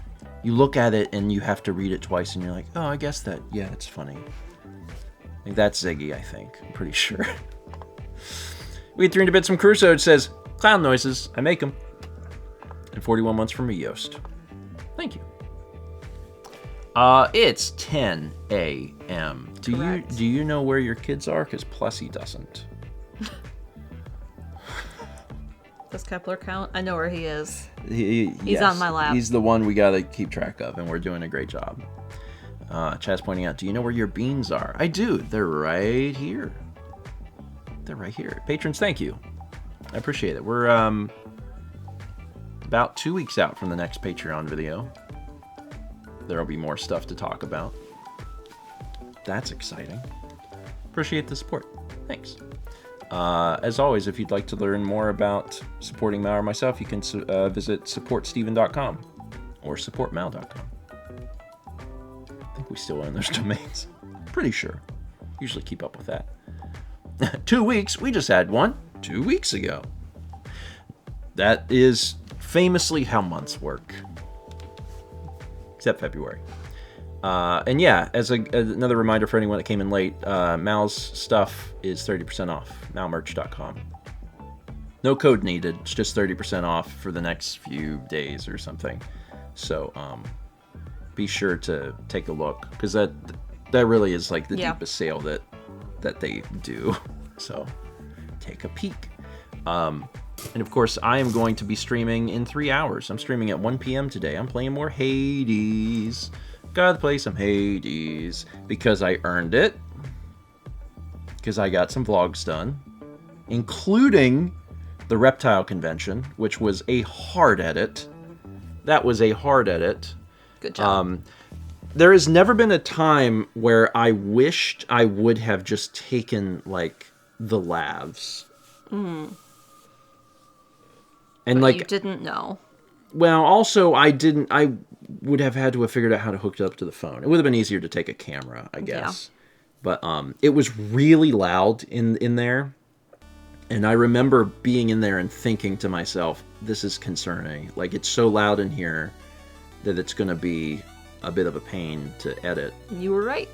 you look at it and you have to read it twice, and you're like, oh, I guess that, yeah, it's funny. I think that's Ziggy, I think. I'm pretty sure. We get 300 bits from Crusoe. It says, clown noises, I make them. And 41 months from me, Yost. Thank you. It's 10 a.m. Do you know where your kids are? Because Plessy doesn't. Does Kepler count? I know where he is. He's He's on my lap. He's the one we gotta keep track of, and we're doing a great job. Chad's pointing out, do you know where your beans are? I do. They're right here. They're right here. Patrons, thank you. I appreciate it. We're about 2 weeks out from the next Patreon video. There'll be more stuff to talk about. That's exciting. Appreciate the support. Thanks. As always, if you'd like to learn more about supporting Mal or myself, you can visit supportsteven.com or supportmal.com. I think we still own those domains. Pretty sure. Usually keep up with that. 2 weeks. We just had one 2 weeks ago. That is famously how months work. Except February. And yeah, as another reminder for anyone that came in late, Mal's stuff is 30% off. Malmerch.com. No code needed. It's just 30% off for the next few days or something. So be sure to take a look, because that really is like the deepest sale that they do. So take a peek. And of course, I am going to be streaming in 3 hours. I'm streaming at 1 p.m. today. I'm playing more Hades. Gotta play some Hades because I earned it. Because I got some vlogs done, including the Reptile Convention, which was a hard edit. That was a hard edit. Good job. There has never been a time where I wished I would have just taken, like, the lavs. Mm. And, but like, you didn't know. Well, also, I would have had to have figured out how to hook it up to the phone. It would have been easier to take a camera, I guess. Yeah. But it was really loud in there. And I remember being in there and thinking to myself, this is concerning. Like, it's so loud in here that it's going to be a bit of a pain to edit. You were right.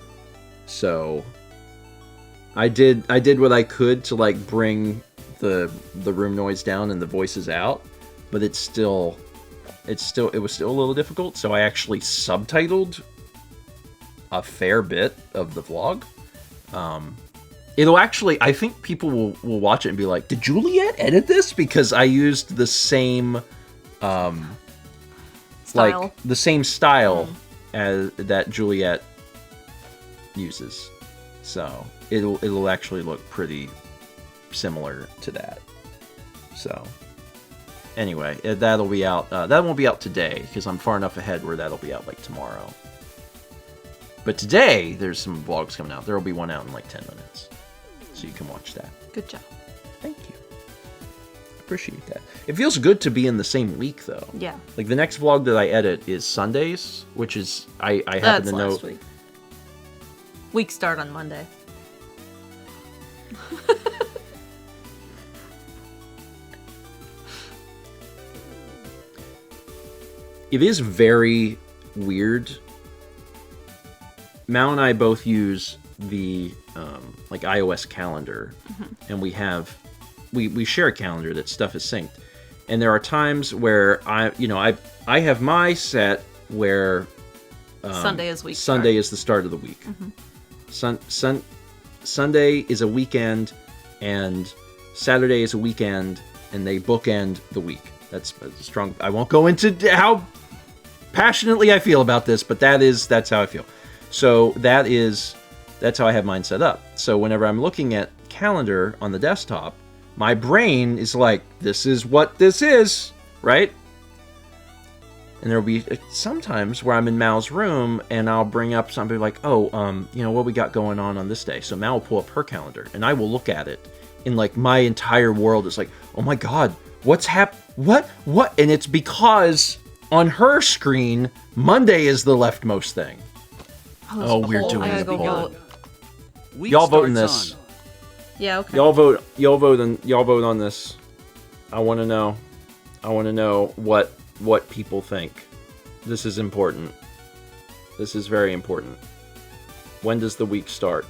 So I did what I could to, like, bring the room noise down and the voices out, but it was still a little difficult. So I actually subtitled a fair bit of the vlog. It'll actually, I think people will watch it and be like, did Juliet edit this? Because I used the same style. Like the same style as that Juliet uses. So it'll actually look pretty similar to that. So anyway, that'll be out. That won't be out today because I'm far enough ahead where that'll be out like tomorrow. But today there's some vlogs coming out. There will be one out in like 10 minutes, so you can watch that. Good job. Thank you. Appreciate that. It feels good to be in the same week though. Yeah. Like the next vlog that I edit is Sundays, which is I happen to know. Last week. Week start on Monday. It is very weird. Mal and I both use the like iOS calendar, and we share a calendar that stuff is synced. And there are times where I have my set where Sunday is week. Sunday is the start of the week. Sunday is a weekend, and Saturday is a weekend, and they bookend the week. That's strong. I won't go into how passionately I feel about this, but that's how I feel. So that's how I have mine set up. So whenever I'm looking at calendar on the desktop, my brain is like, this is what this is, right? And there'll be sometimes where I'm in Mal's room and I'll bring up something like, what we got going on this day. So Mal will pull up her calendar and I will look at it, and like my entire world is like, oh my God, what's what? And it's because on her screen, Monday is the leftmost thing. We're doing I the gotta go poll. vote. Y'all vote in this. Yeah, okay. Y'all vote on this. I want to know what people think. This is important. This is very important. When does the week start?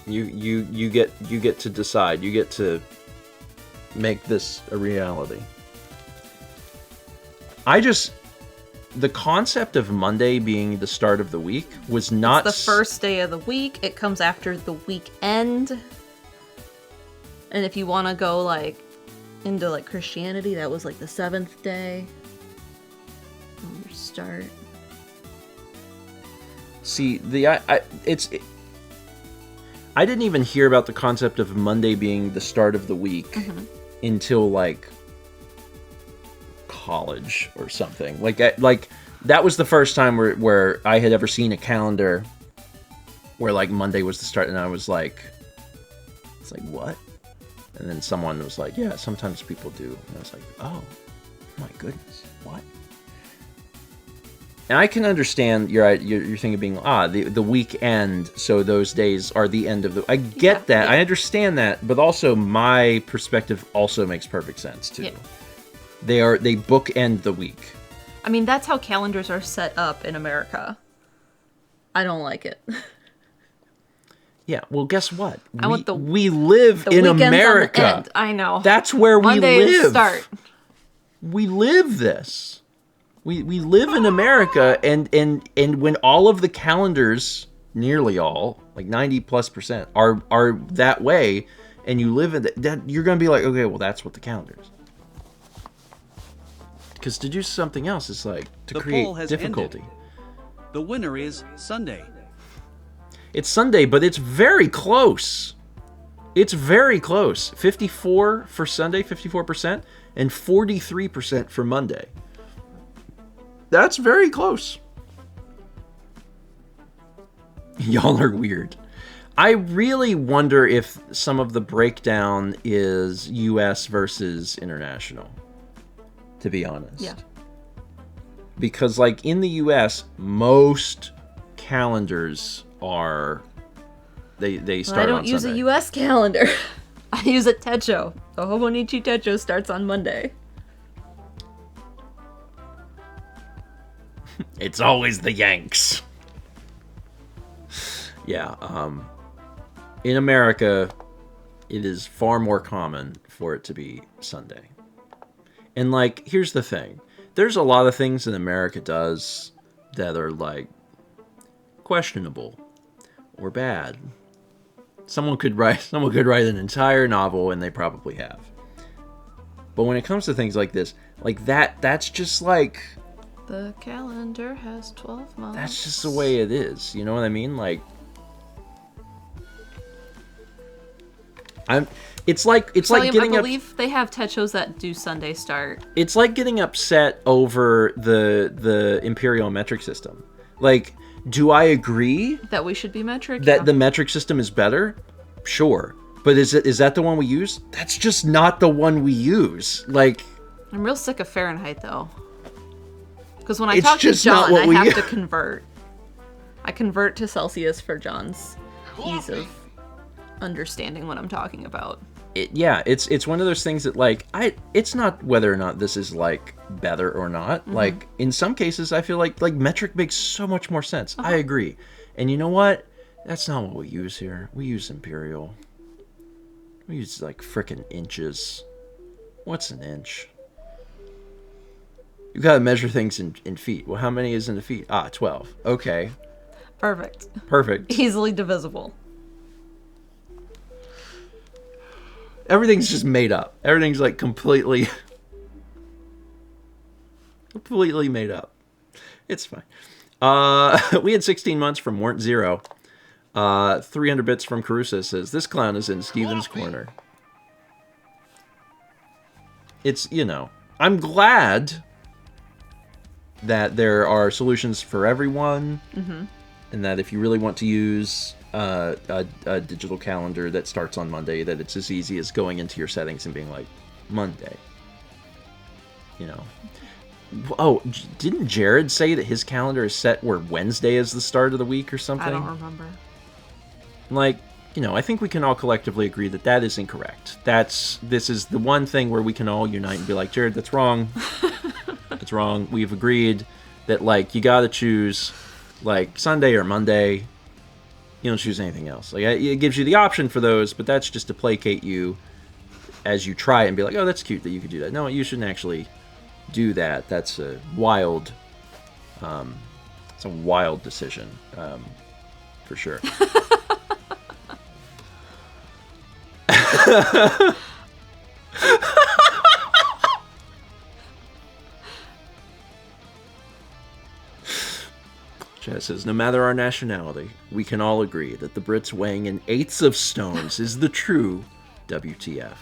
You get to decide. You get to make this a reality. The concept of Monday being the start of the week was not... It's the first day of the week. It comes after the weekend. And if you want to go like into like Christianity, that was like the 7th day. Your start. See, I didn't even hear about the concept of Monday being the start of the week until like college or something. Like that was the first time where I had ever seen a calendar where like Monday was the start, and I was like, it's like, what? And then someone was like, yeah, sometimes people do. And I was like, oh my goodness, what? And I can understand your thing of being the weekend, so those days are the end of the. I get that, I understand that, but also my perspective also makes perfect sense too. Yeah. They bookend the week. I mean, that's how calendars are set up in America. I don't like it. Yeah, well, guess what? We live in America. I know. That's where we Monday live. Is start. We live this. We live in America, and when all of the calendars, nearly all, like 90+%, are that way, and you live in that, you're gonna be like, okay, well, that's what the calendar is. Because to do something else is like to create difficulty. Ended. The winner is Sunday. It's Sunday, but it's very close. It's very close. 54 for Sunday, 54%, and 43% for Monday. That's very close. Y'all are weird. I really wonder if some of the breakdown is US versus international, to be honest. Yeah. Because, like, in the US, most calendars are... They start on Sunday. I don't use a US calendar. I use a Techo. The Hobonichi Techo starts on Monday. It's always the Yanks. Yeah, in America, it is far more common for it to be Sunday. And, like, here's the thing. There's a lot of things that America does that are, like, questionable or bad. Someone could write an entire novel, and they probably have. But when it comes to things like this, like that's just like... The calendar has 12 months. That's just the way it is. You know what I mean? Like, It's like getting I believe they have techos that do Sunday start. It's like getting upset over the imperial metric system. Like, do I agree that we should be metric? That the metric system is better? Sure. But is that the one we use? That's just not the one we use. Like, I'm real sick of Fahrenheit though. Because when I talk to John, I have to convert. I convert to Celsius for John's ease of understanding what I'm talking about. It's one of those things that, like, it's not whether or not this is, like, better or not. Mm-hmm. Like, in some cases, I feel like metric makes so much more sense. I agree. And you know what? That's not what we use here. We use imperial. We use, like, frickin' inches. What's an inch? You gotta measure things in feet. Well, how many is in the feet? 12. Okay. Perfect. Easily divisible. Everything's just made up. Everything's, like, completely made up. It's fine. We had 16 months from Weren't Zero. 300 bits from Carusa says, this clown is in Steven's corner. It's, I'm glad that there are solutions for everyone. Mm-hmm. And that if you really want to use a digital calendar that starts on Monday, that it's as easy as going into your settings and being like, Monday. Oh, didn't Jared say that his calendar is set where Wednesday is the start of the week or something? I don't remember. Like, I think we can all collectively agree that is incorrect. This is the one thing where we can all unite and be like, Jared, that's wrong. That's wrong. We've agreed that, like, you gotta choose, like, Sunday or Monday. You don't choose anything else. Like, it gives you the option for those, but that's just to placate you as you try and be like, oh, that's cute that you could do that. No, you shouldn't actually do that. That's a wild, decision, for sure. Chaz says, no matter our nationality, we can all agree that the Brits weighing in eighths of stones is the true WTF.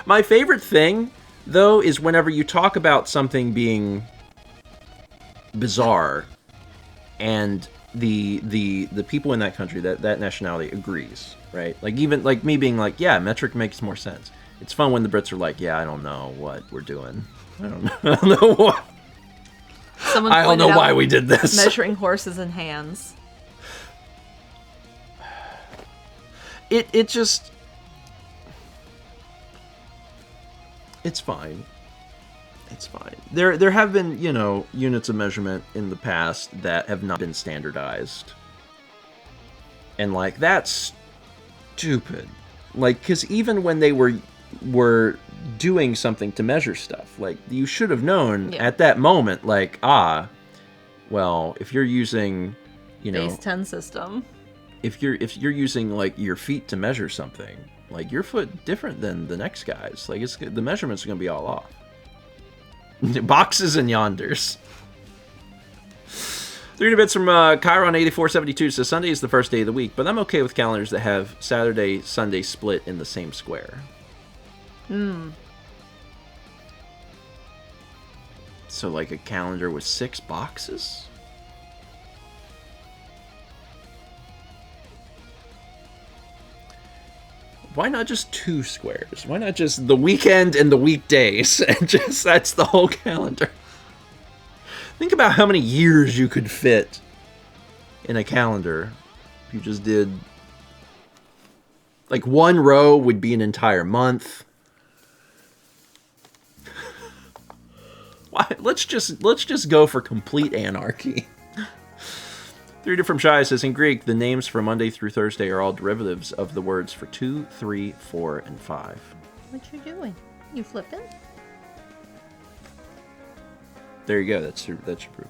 My favorite thing, though, is whenever you talk about something being bizarre, and the people in that country, that nationality agrees, right? Like, even like me being like, yeah, metric makes more sense. It's fun when the Brits are like, yeah, I don't know what we're doing. I don't know what. I don't know why we did this. Measuring horses and hands. It just... It's fine. It's fine. There have been, you know, units of measurement in the past that have not been standardized. And, like, that's stupid. Like, because even when they were doing something to measure stuff, like, you should have known at that moment, like, well, if you're using, you know, base 10 system, if you're using like your feet to measure something, like, your foot different than the next guy's, like, the measurements are gonna be all off. Boxes and yonders. 300 bits from Chiron8472 says, Sunday is the first day of the week, but I'm okay with calendars that have Saturday, Sunday split in the same square. So, like, a calendar with 6 boxes? Why not just 2 squares? Why not just the weekend and the weekdays? And just, that's the whole calendar. Think about how many years you could fit in a calendar if you just did... Like, 1 row would be an entire month. Why? Let's just go for complete anarchy. 3 from Shy says, in Greek, the names for Monday through Thursday are all derivatives of the words for 2, 3, 4, and 5. What you doing? You flipping? There you go. That's your proof.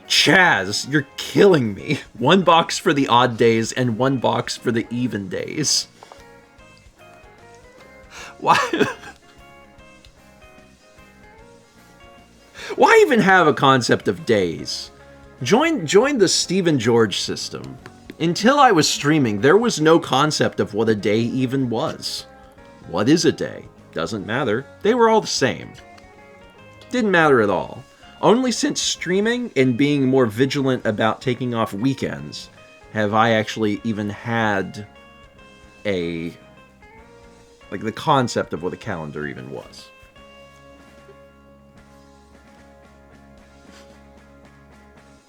Chaz, you're killing me. 1 box for the odd days and 1 box for the even days. Why? Why even have a concept of days? Join the Stephen George system. Until I was streaming, there was no concept of what a day even was. What is a day? Doesn't matter. They were all the same. Didn't matter at all. Only since streaming and being more vigilant about taking off weekends have I actually even had the concept of what a calendar even was.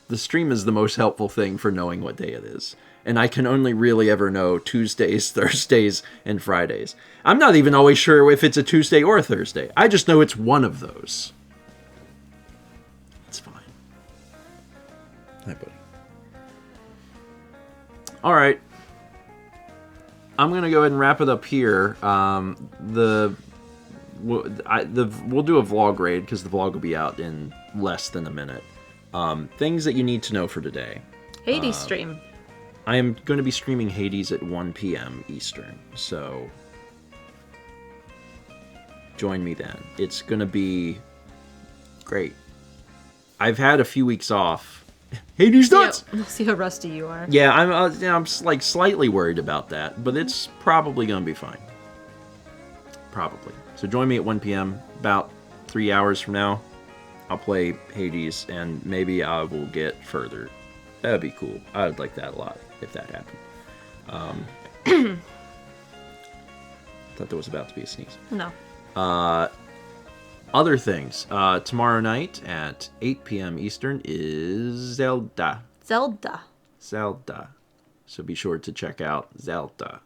The stream is the most helpful thing for knowing what day it is. And I can only really ever know Tuesdays, Thursdays, and Fridays. I'm not even always sure if it's a Tuesday or a Thursday. I just know it's one of those. It's fine. Hi, buddy. Alright. I'm going to go ahead and wrap it up here. We'll do a vlog raid, because the vlog will be out in less than a minute. Things that you need to know for today. Hades stream. I am going to be streaming Hades at 1 p.m. Eastern, so join me then. It's going to be great. I've had a few weeks off. Hades nuts! We'll see how rusty you are. Yeah, I'm like slightly worried about that, but it's probably going to be fine. Probably. So join me at 1 p.m. about 3 hours from now. I'll play Hades, and maybe I will get further. That'd be cool. I would like that a lot, if that happened. Thought there was about to be a sneeze. No. Other things. Tomorrow night at 8 p.m. Eastern is Zelda. Zelda. So be sure to check out Zelda.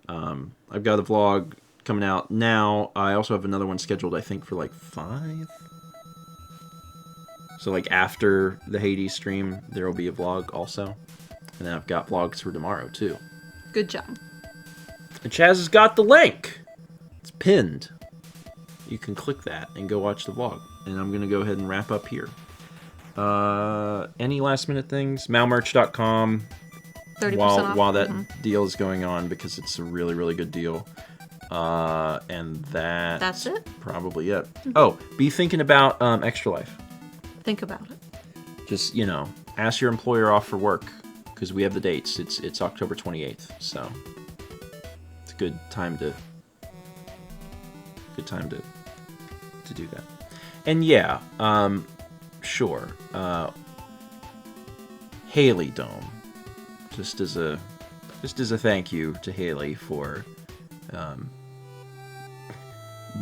I've got a vlog coming out now. I also have another one scheduled, I think, for like 5. So, like, after the Hades stream, there will be a vlog also. And then I've got vlogs for tomorrow, too. Good job. And Chaz has got the link. It's pinned. You can click that and go watch the vlog. And I'm going to go ahead and wrap up here. Any last-minute things? Malmerch.com. 30% off. while that deal is going on, because it's a really, really good deal. And that's it. Probably it. Oh, be thinking about Extra Life. Think about it. Just, ask your employer off for work, because we have the dates. It's October 28th, so it's a good time to do that. And yeah, sure. Haley Dome, just as a thank you to Haley for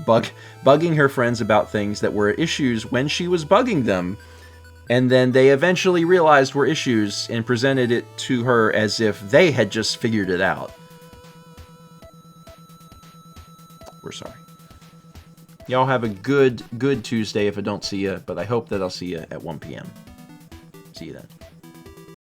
bugging her friends about things that were issues when she was bugging them, and then they eventually realized were issues and presented it to her as if they had just figured it out. We're sorry. Y'all have a good Tuesday if I don't see you, but I hope that I'll see you at 1 p.m. See you then.